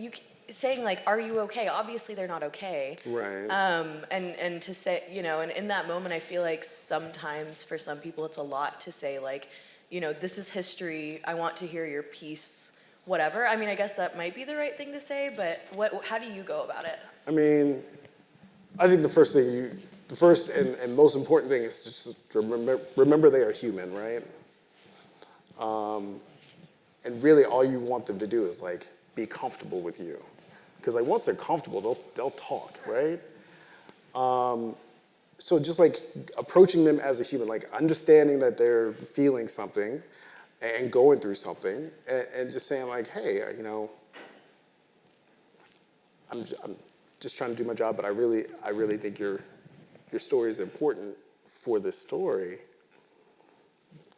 saying like, are you okay? Obviously they're not okay. Right. And to say, and in that moment, I feel like sometimes for some people it's a lot to say like, this is history. I want to hear your piece, whatever. I mean, I guess that might be the right thing to say, but how do you go about it? I mean, I think the first and most important thing is just to remember they are human, right? And really all you want them to do is like be comfortable with you. Because like once they're comfortable, they'll talk, right? so just like approaching them as a human, like understanding that they're feeling something and going through something, and just saying like, hey, I'm just trying to do my job, but I really think your story is important for this story.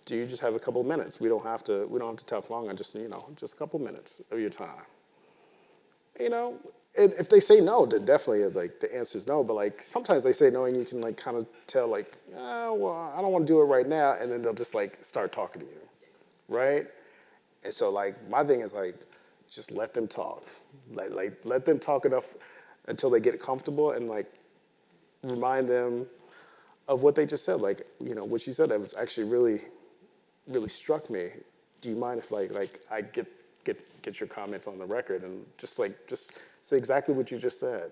Do you just have a couple of minutes? We don't have to talk long. I just just a couple minutes of your time. And if they say no, then definitely like the answer is no. But like sometimes they say no, and you can like kind of tell like, oh, well, I don't want to do it right now, and then they'll just like start talking to you, right? And so like my thing is like, just let them talk, like let them talk enough until they get comfortable, and like remind them of what they just said. Like what you said that was actually really struck me. Do you mind if like I get your comments on the record, and just say exactly what you just said?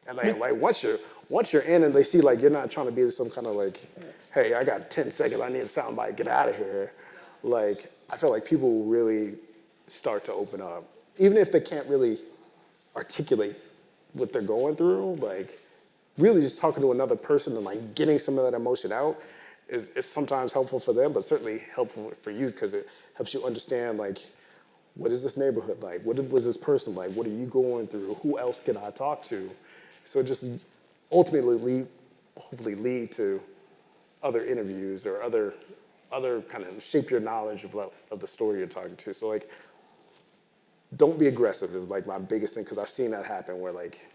And like once you're in and they see like you're not trying to be some kind of like, hey, I got 10 seconds, I need a soundbite, get out of here. Like I feel like people will really start to open up, even if they can't really articulate what they're going through. Like really just talking to another person and like getting some of that emotion out is sometimes helpful for them, but certainly helpful for you, because it helps you understand like, what is this neighborhood like? What was this person like? What are you going through? Who else can I talk to? So just ultimately hopefully lead to other interviews or other kind of shape your knowledge of the story you're talking to. So like, don't be aggressive is like my biggest thing, because I've seen that happen where like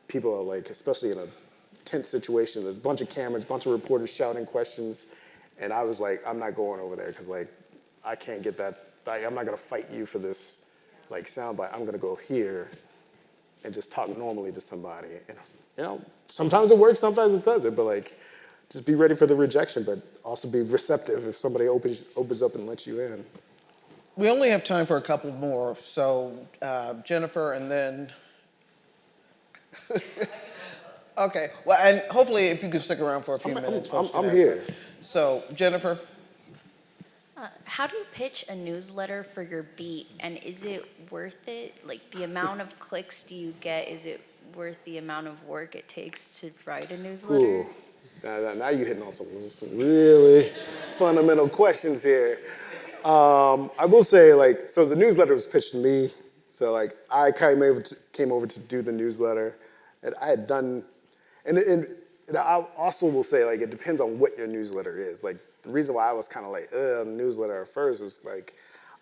people are like, especially in a tense situation, there's a bunch of cameras, a bunch of reporters shouting questions, and I was like, I'm not going over there, because like I can't get that. Like, I'm not gonna fight you for this like soundbite. I'm gonna go here and just talk normally to somebody. And sometimes it works, sometimes it doesn't. But like, just be ready for the rejection, but also be receptive if somebody opens up and lets you in. We only have time for a couple more, so Jennifer, and then. Okay, well, and hopefully if you can stick around for a few minutes. I'm here. So, Jennifer? How do you pitch a newsletter for your beat, and is it worth it? Like the amount of clicks do you get, is it worth the amount of work it takes to write a newsletter? Ooh. Now you're hitting on some really fundamental questions here. I will say, like, so the newsletter was pitched to me. So like, I came over to do the newsletter, and I had done, and I also will say, like, it depends on what your newsletter is. Like, the reason why I was kind of like, newsletter at first was like,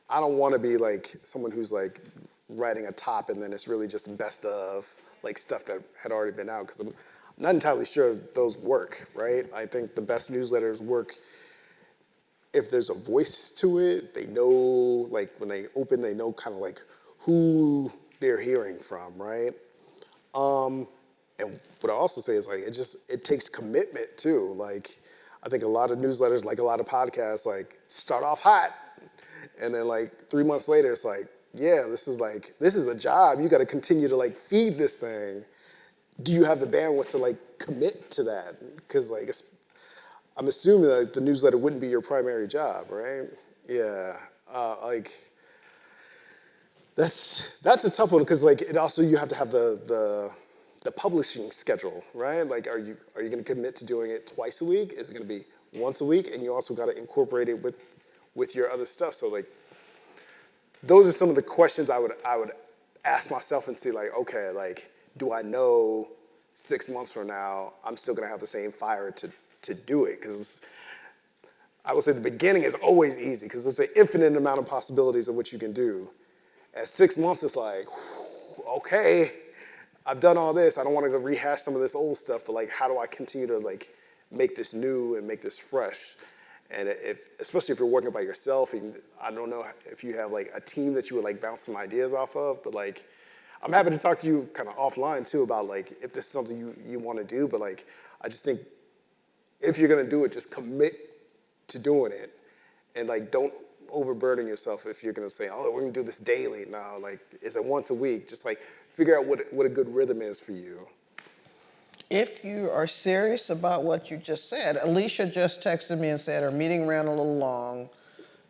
I don't want to be like someone who's like writing a top and then it's really just best of like stuff that had already been out, because I'm not entirely sure those work, right? I think the best newsletters work if there's a voice to it. They know, like when they open, they know kind of like who they're hearing from, right? And what I also say is like, it takes commitment too. Like, I think a lot of newsletters, like a lot of podcasts, like start off hot, and then like 3 months later, it's like, yeah, this is a job. You got to continue to like feed this thing. Do you have the bandwidth to like commit to that? Because like, I'm assuming that the newsletter wouldn't be your primary job, right? Yeah, like that's a tough one, because like it also, you have to have the publishing schedule, right? Like, are you going to commit to doing it twice a week? Is it going to be once a week? And you also got to incorporate it with your other stuff. So like, those are some of the questions I would ask myself and see like, okay, like, do I know 6 months from now I'm still going to have the same fire to do it? Because I would say the beginning is always easy, because there's an infinite amount of possibilities of what you can do. At 6 months, it's like, okay, I've done all this. I don't want to rehash some of this old stuff, but like, how do I continue to like make this new and make this fresh? And especially if you're working by yourself, I don't know if you have like a team that you would like bounce some ideas off of, but like, I'm happy to talk to you kind of offline too about like, if this is something you want to do, but like, I just think if you're going to do it, just commit to doing it, and like, don't overburden yourself if you're going to say, oh, we're going to do this daily. No, like, is it once a week? Just like, figure out what a good rhythm is for you. If you are serious about what you just said, Alicia just texted me and said her meeting ran a little long.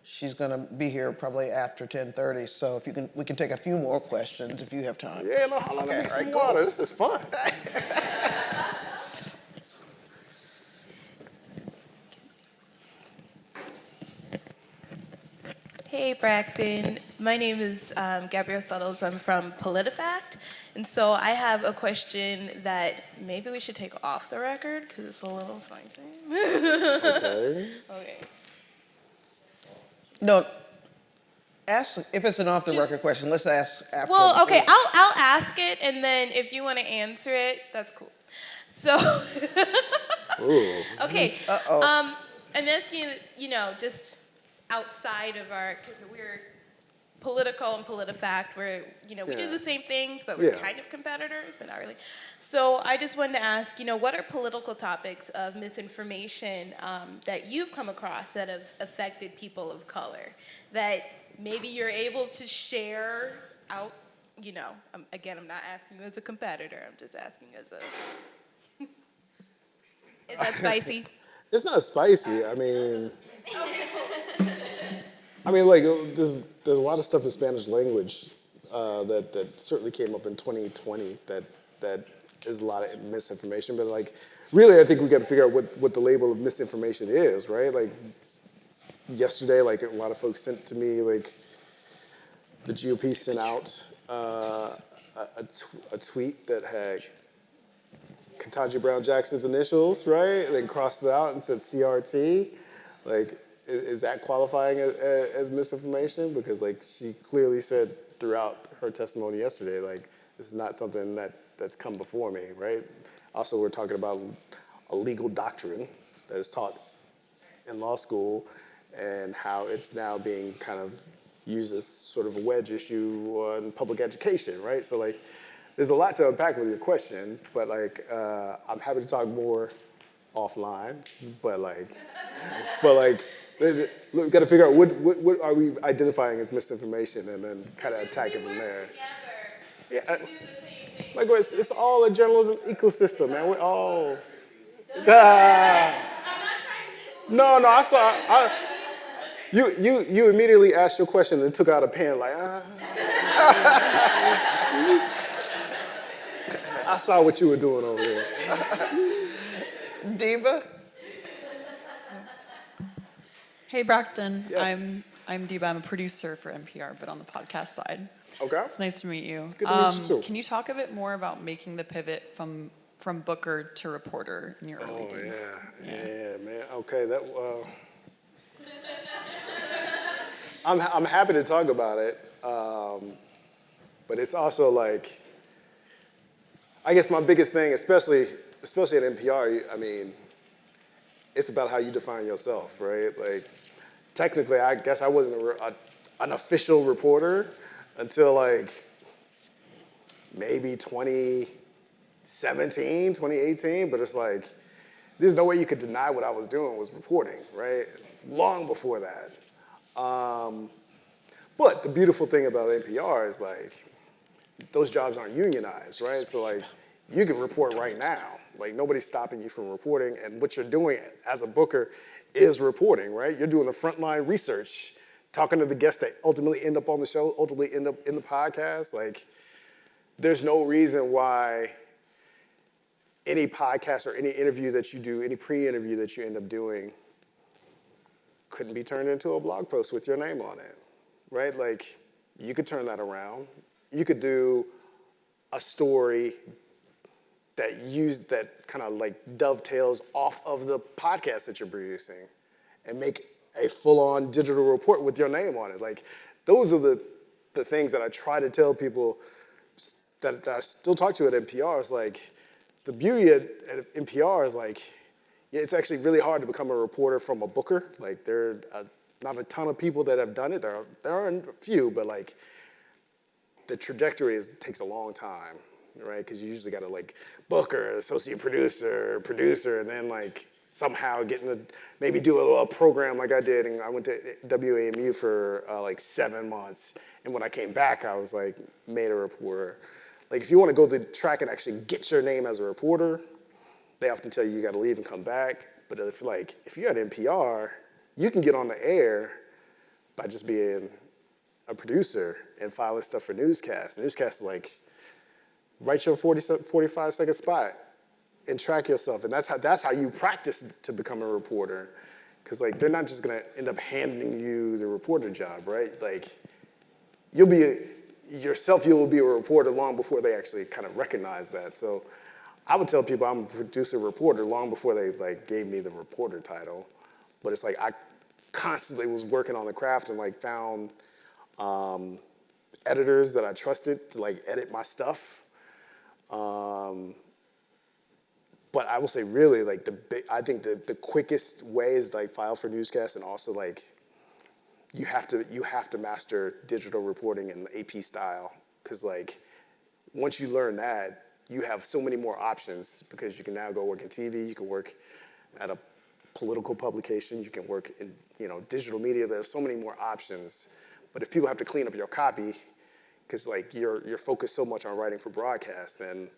She's going to be here probably after 10:30, so if we can take a few more questions if you have time. Yeah, no, hold on, Okay, let me all right, some cool. water. This is fun. Hey, Brakkton. My name is Gabrielle Suttles. I'm from PolitiFact. And so I have a question that maybe we should take off the record because it's a little spicy. Okay. Okay. No, ask if it's an off-the-record Just- question. Let's ask after. Well, okay, the- I'll ask it, and then if you want to answer it, that's cool. So, Ooh. okay. Uh-oh. I'm asking, just outside of our, because we're Politico and PolitiFact, where, we do Yeah. the same things, but we're Yeah. kind of competitors, but not really. So I just wanted to ask, what are political topics of misinformation that you've come across that have affected people of color that maybe you're able to share out, again, I'm not asking you as a competitor, I'm just asking as a, is that spicy? It's not spicy. Like there's a lot of stuff in Spanish language that certainly came up in 2020 that is a lot of misinformation. But like, really, I think we got to figure out what the label of misinformation is, right? Like yesterday, like a lot of folks sent to me, like the GOP sent out a tweet that had Ketanji Brown Jackson's initials, right? And then crossed it out and said CRT. Like, is that qualifying as misinformation? Because like she clearly said throughout her testimony yesterday, like this is not something that's come before me, right? Also, we're talking about a legal doctrine that is taught in law school and how it's now being kind of used as sort of a wedge issue in public education, right? So like, there's a lot to unpack with your question, but like, I'm happy to talk more offline, but we've got to figure out what are we identifying as misinformation and then kind of attack it from there. Yeah, like it's all a journalism ecosystem, man. We're all. No, I saw. You immediately asked your question and took out a pen like. I saw what you were doing over there. Diva? Hey, Brakkton. Yes. I'm Diva. I'm a producer for NPR, but on the podcast side. Okay. It's nice to meet you. Good to meet you too. Can you talk a bit more about making the pivot from Booker to reporter in your early days? Yeah, man. Okay, I'm happy to talk about it, but it's also like, I guess my biggest thing, especially at NPR, it's about how you define yourself, right? Like, technically, I guess I wasn't an official reporter until like maybe 2017, 2018, but it's like, there's no way you could deny what I was doing was reporting, right? Long before that. But the beautiful thing about NPR is like, those jobs aren't unionized, right? So like, you can report right now. Like nobody's stopping you from reporting, and what you're doing as a booker is reporting, right? You're doing the frontline research, talking to the guests that ultimately end up on the show, ultimately end up in the podcast. Like, there's no reason why any podcast or any interview that you do, any pre-interview that you end up doing couldn't be turned into a blog post with your name on it, right? Like, you could turn that around. You could do a story that kind of like dovetails off of the podcast that you're producing and make a full-on digital report with your name on it. Like, those are the things that I try to tell people that I still talk to at NPR. Is like, the beauty at NPR is like, yeah, it's actually really hard to become a reporter from a booker. Like, there are not a ton of people that have done it. There are a few, but like, the trajectory takes a long time, right? Because you usually got to like booker, associate producer, and then like somehow maybe do a little program like I did. And I went to WAMU for like 7 months. And when I came back, I was like made a reporter. Like, if you want to go the track and actually get your name as a reporter, they often tell you got to leave and come back. But if you're at NPR, you can get on the air by just being a producer and filing stuff for newscasts. Newscasts is like, write your 45-second spot and track yourself. And that's how you practice to become a reporter. Because like they're not just gonna end up handing you the reporter job, right? Like you'll be you'll be a reporter long before they actually kind of recognize that. So I would tell people I'm a producer reporter long before they like gave me the reporter title. But it's like I constantly was working on the craft and like found editors that I trusted to like edit my stuff. But I will say really like I think the quickest way is like file for newscasts, and also like you have to master digital reporting and the AP style, because like once you learn that, you have so many more options, because you can now go work in TV, you can work at a political publication, you can work in digital media. There's so many more options. But if people have to clean up your copy because like you're focused so much on writing for broadcast, then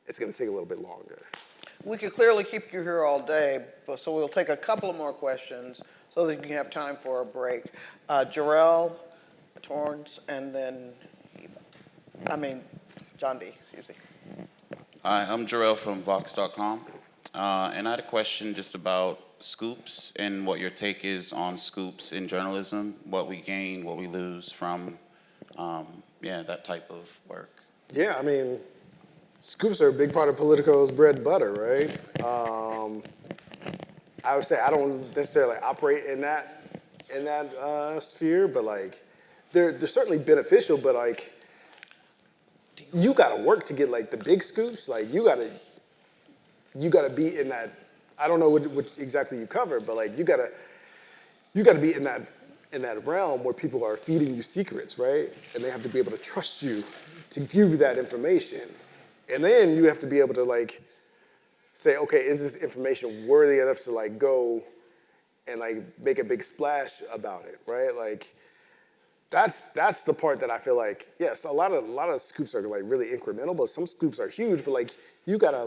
it's going to take a little bit longer. We could clearly keep you here all day, so we'll take a couple of more questions so that you can have time for a break. Jarrell, Torrance, and then John D. Excuse me. Hi, I'm Jarrell from Vox.com, and I had a question just about scoops and what your take is on scoops in journalism, what we gain, what we lose from, that type of work. Yeah, I mean, scoops are a big part of Politico's bread and butter, right? I would say I don't necessarily operate in that sphere, but like they're certainly beneficial. But like you got to work to get like the big scoops. Like you got to be in that. I don't know what exactly you cover, but like you got to be in that realm where people are feeding you secrets, right? And they have to be able to trust you to give you that information. And then you have to be able to like say, okay, is this information worthy enough to like go and like make a big splash about it, right? Like that's the part that I feel like, yes, a lot of scoops are like really incremental, but some scoops are huge. But like you gotta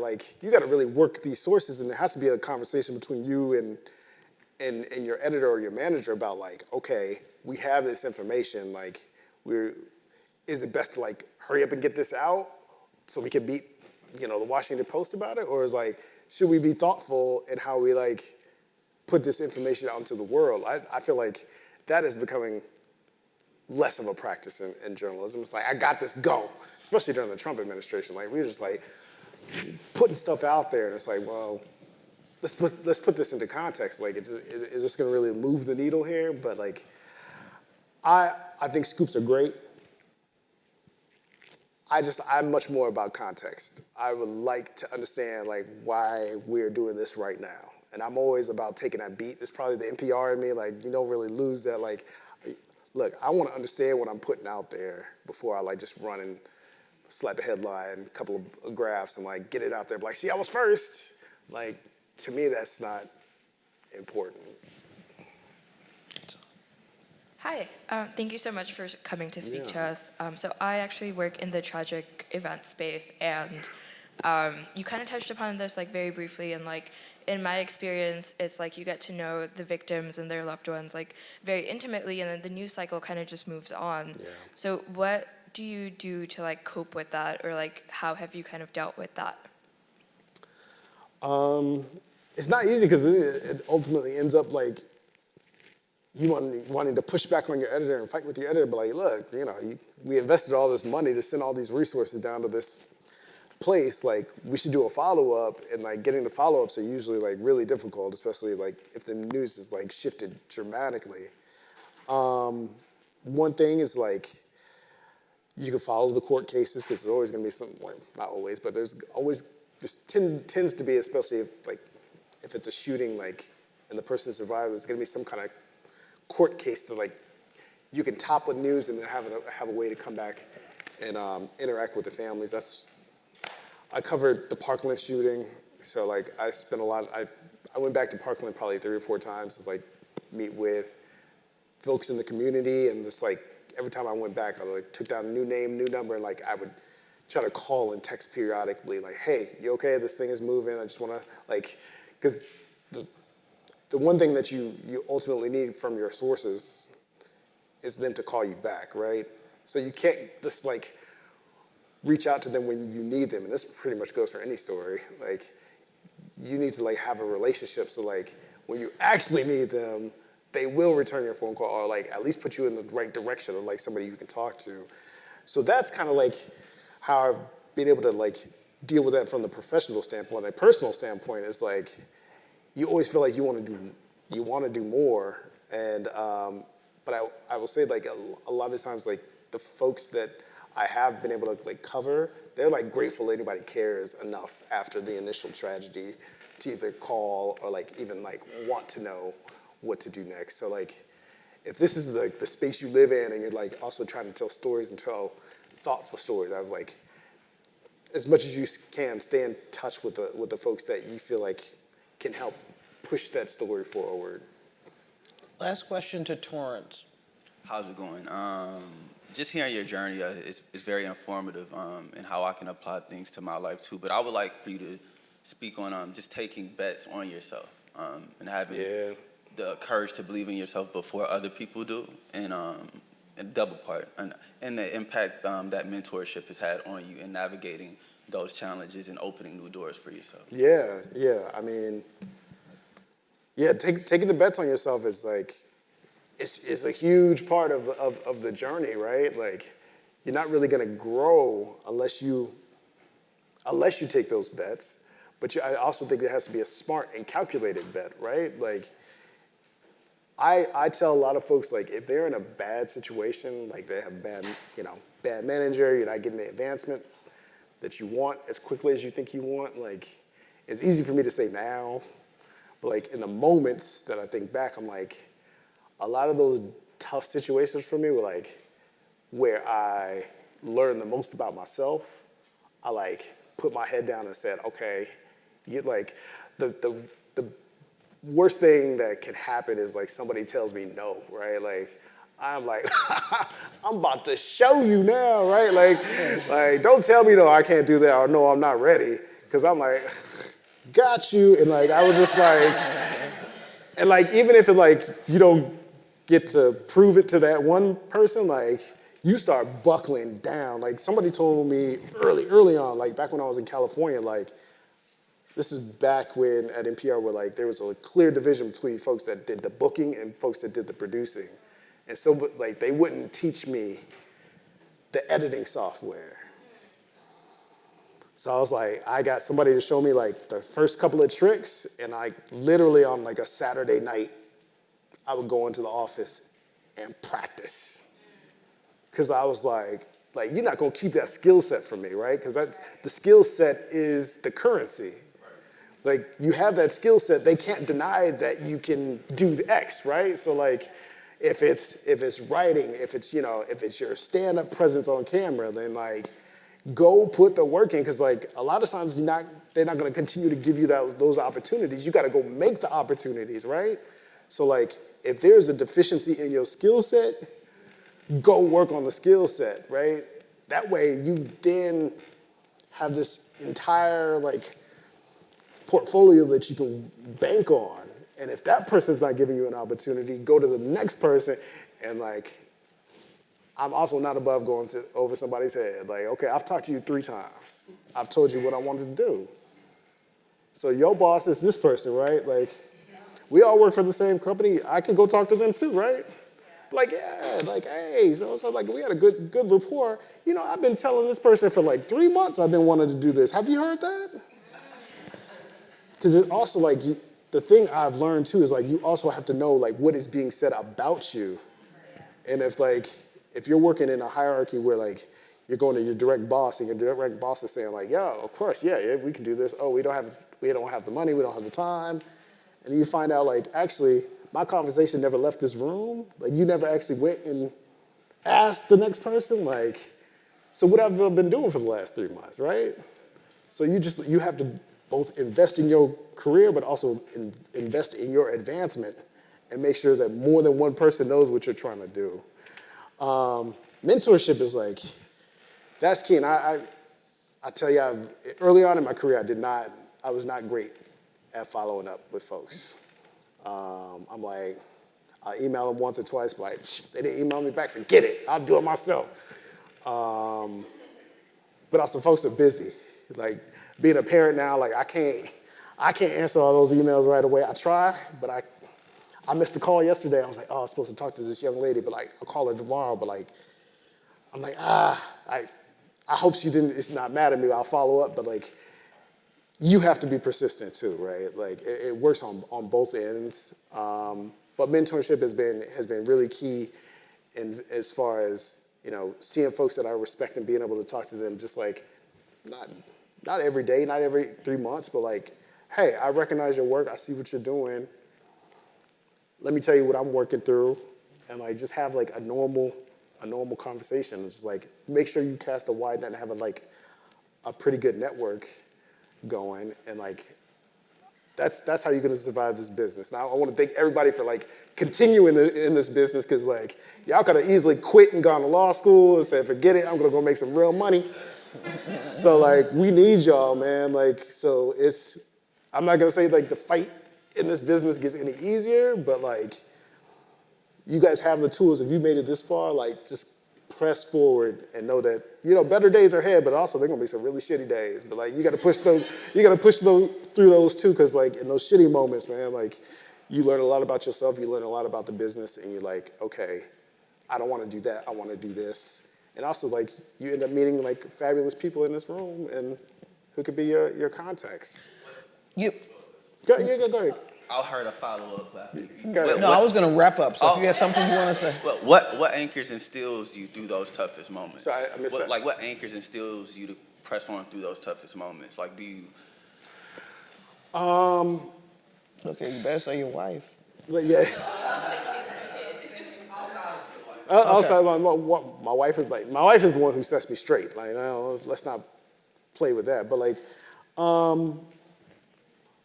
really work these sources, and there has to be a conversation between you and your editor or your manager about like, okay, we have this information, like is it best to like hurry up and get this out so we can beat, the Washington Post about it? Or is like, should we be thoughtful in how we like put this information out into the world? I feel like that is becoming less of a practice in journalism. It's like, I got this, go. Especially during the Trump administration. Like we were just like putting stuff out there, and it's like, well, let's put this into context. Like, is this gonna really move the needle here? But like, I think scoops are great. I'm much more about context. I would like to understand like why we're doing this right now. And I'm always about taking that beat. It's probably the NPR in me, like you don't really lose that. Like, look, I want to understand what I'm putting out there before I like just run and slap a headline, a couple of graphs, and like get it out there. But like, see, I was first. Like, to me, that's not important. Hi, thank you so much for coming to speak to us. So I actually work in the tragic event space, and you kind of touched upon this like very briefly, and like in my experience, it's like you get to know the victims and their loved ones like very intimately, and then the news cycle kind of just moves on. Yeah. So what do you do to like cope with that, or like how have you kind of dealt with that? It's not easy because it ultimately ends up like you wanting to push back on your editor and fight with your editor, but like, look, we invested all this money to send all these resources down to this place. Like, we should do a follow-up, and like getting the follow-ups are usually like really difficult, especially like if the news is like shifted dramatically. One thing is like you can follow the court cases because there's always going to be something, like, not always, but there tends to be, especially if it's a shooting like and the person survived, there's going to be some kind of court case that like you can top with news and then have a way to come back and interact with the families. I covered the Parkland shooting, so like I spent a lot. I went back to Parkland probably 3 or 4 times to like meet with folks in the community, and just like every time I went back, I like took down a new name, new number, and like I would try to call and text periodically, like, hey, you okay? This thing is moving. I just want to like, because the one thing that you ultimately need from your sources is them to call you back, right? So you can't just like reach out to them when you need them, and this pretty much goes for any story. Like, you need to like have a relationship, so like when you actually need them, they will return your phone call or like at least put you in the right direction of like somebody you can talk to. So that's kind of like how I've been able to like deal with that from the professional standpoint. The personal standpoint is like you always feel like you want to do more, and but I will say like a lot of times like the folks that I have been able to like cover, they're like grateful anybody cares enough after the initial tragedy to either call or like even like want to know what to do next. So like if this is the space you live in and you're like also trying to tell stories and tell thoughtful stories, I was like, as much as you can, stay in touch with the folks that you feel like can help push that story forward. Last question to Torrance. How's it going? Just hearing your journey is very informative in how I can apply things to my life too. But I would like for you to speak on just taking bets on yourself and having the courage to believe in yourself before other people do, and double part, and the impact that mentorship has had on you in navigating those challenges and opening new doors for yourself. Yeah. I mean, taking the bets on yourself is like, it's a huge part of the journey, right? Like, you're not really gonna grow unless you take those bets. But I also think there has to be a smart and calculated bet, right? Like, I tell a lot of folks, like, if they're in a bad situation, like they have bad manager, you're not getting the advancement that you want as quickly as you think you want, like, it's easy for me to say now, but like in the moments that I think back, I'm like, a lot of those tough situations for me were like where I learned the most about myself. I like put my head down and said, okay, like the worst thing that can happen is like somebody tells me no, right? Like I'm like, I'm about to show you now, right? Like don't tell me no, I can't do that, or no, I'm not ready, because I'm like, got you, and like I was just like, and like even if it like you don't get to prove it to that one person, like you start buckling down. Like somebody told me early on, like back when I was in California, like this is back when at NPR where like there was a clear division between folks that did the booking and folks that did the producing. And so like they wouldn't teach me the editing software. So I was like, I got somebody to show me like the first couple of tricks, and I literally on like a Saturday night, I would go into the office and practice. Because I was like, you're not gonna keep that skill set from me, right? Because that's the skill set is the currency. Like you have that skill set, they can't deny that you can do the X, right? So like if it's writing, if it's your stand-up presence on camera, then like go put the work in, because like a lot of times they're not gonna continue to give you those opportunities. You gotta go make the opportunities, right? So like if there's a deficiency in your skill set, go work on the skill set, right? That way you then have this entire like portfolio that you can bank on. And if that person's not giving you an opportunity, go to the next person. And like, I'm also not above going over somebody's head. Like, okay, I've talked to you 3 times. I've told you what I wanted to do. So your boss is this person, right? Like, we all work for the same company. I can go talk to them too, right? Like, yeah, like, hey, so like we had a good rapport. You know, I've been telling this person for like 3 months I've been wanting to do this. Have you heard that? Because it also like, the thing I've learned too is like, you also have to know like what is being said about you. And if you're working in a hierarchy where like, you're going to your direct boss and your direct boss is saying like, yo, of course, yeah, we can do this. Oh, we don't have the money, we don't have the time. And you find out like, actually, my conversation never left this room. Like you never actually went and asked the next person, like, so what have I been doing for the last 3 months, right? So you have to both invest in your career, but also invest in your advancement and make sure that more than one person knows what you're trying to do. Mentorship is like, that's key. And I tell you, early on in my career, I was not great at following up with folks. I'm like, I email them once or twice, but like, they didn't email me back, forget it, I'll do it myself. But also folks are busy. Like being a parent now, like I I can't answer all those emails right away. I try, but I missed a call yesterday. I was like, oh, I was supposed to talk to this young lady, but like, I'll call her tomorrow. But like, I'm like, I hope she didn't, it's not mad at me. I'll follow up, but like, you have to be persistent too, right? Like, it works on both ends. But mentorship has been really key in as far as, you know, seeing folks that I respect and being able to talk to them just like, not every day, not every 3 months, but like, hey, I recognize your work, I see what you're doing. Let me tell you what I'm working through, and like just have like a normal conversation. It's just like make sure you cast a wide net and have a pretty good network going, and like that's how you're gonna survive this business. Now I want to thank everybody for like continuing in this business, because like y'all could have easily quit and gone to law school and said, forget it, I'm gonna go make some real money. So like we need y'all, man. Like, so I'm not gonna say like the fight in this business gets any easier, but like you guys have the tools. If you made it this far, like just press forward and know that, you know, better days are ahead, but also they're gonna be some really shitty days. But like you gotta push through those too, because like in those shitty moments, man, like you learn a lot about yourself, you learn a lot about the business, and you're like, okay, I don't wanna do that, I wanna do this. And also like you end up meeting like fabulous people in this room and who could be your contacts. You, Go ahead. I'll heard a follow-up after you. no, I was going to wrap up, so if you had something you want to say. What anchors and stills you through those toughest moments? Sorry, I missed that. Like, what anchors and stills you to press on through those toughest moments? Like, do you... Okay, you better say your wife. But yeah. Also, my wife is the one who sets me straight. Like, no, let's not play with that. But like,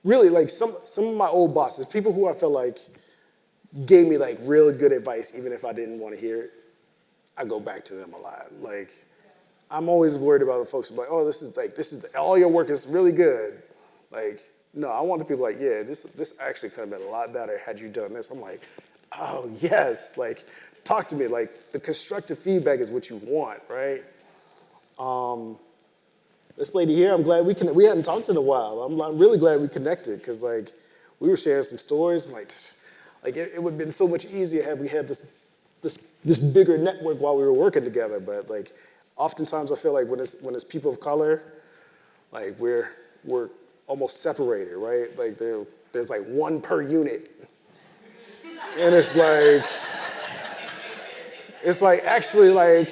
really, like some of my old bosses, people who I felt like gave me like real good advice, even if I didn't want to hear it, I go back to them a lot. Like, I'm always worried about the folks who are like, oh, this is all your work is really good. Like, no, I want the people like, yeah, this actually could have been a lot better had you done this. I'm like, oh yes, like talk to me. Like the constructive feedback is what you want, right? This lady here, I'm glad we hadn't talked in a while. I'm really glad we connected, because like we were sharing some stories. I'm like it would have been so much easier had we had this bigger network while we were working together. But like oftentimes I feel like when it's people of color, like we're almost separated, right? Like there's like one per unit. And it's like actually like,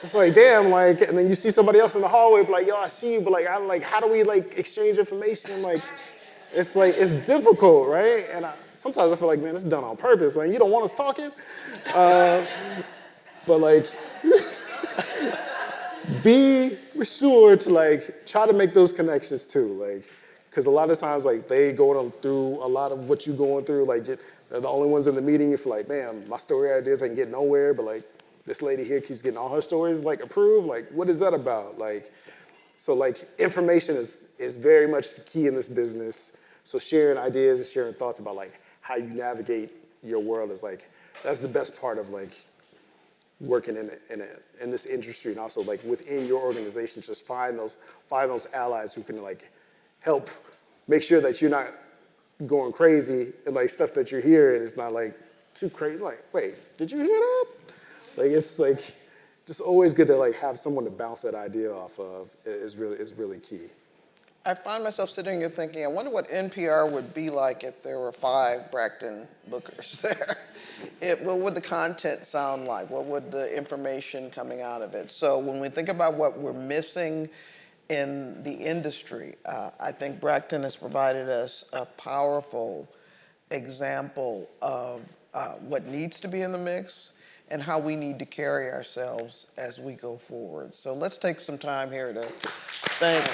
it's like, damn, like, and then you see somebody else in the hallway, but like, yo, I see you, but like, how do we like exchange information? Like, it's difficult, right? And sometimes I feel like, man, it's done on purpose, man. You don't want us talking. But like, be sure to like, try to make those connections too. Like, because a lot of times like they going through a lot of what you're going through. Like they're the only ones in the meeting. You feel like, man, my story ideas ain't getting nowhere, but like this lady here keeps getting all her stories like approved. Like, what is that about? Like, so like information is very much the key in this business. So sharing ideas and sharing thoughts about like how you navigate your world is like, that's the best part of like working in this industry, and also like within your organization, just find those allies who can like help make sure that you're not going crazy and like stuff that you're hearing is not like too crazy. Like, wait, did you hear that? Like, it's like just always good to like have someone to bounce that idea off of is really key. I find myself sitting here thinking, I wonder what NPR would be like if there were 5 Brakkton Bookers there. What would the content sound like? What would the information coming out of it? So when we think about what we're missing in the industry, I think Brakkton has provided us a powerful example of what needs to be in the mix and how we need to carry ourselves as we go forward. So let's take some time here to thank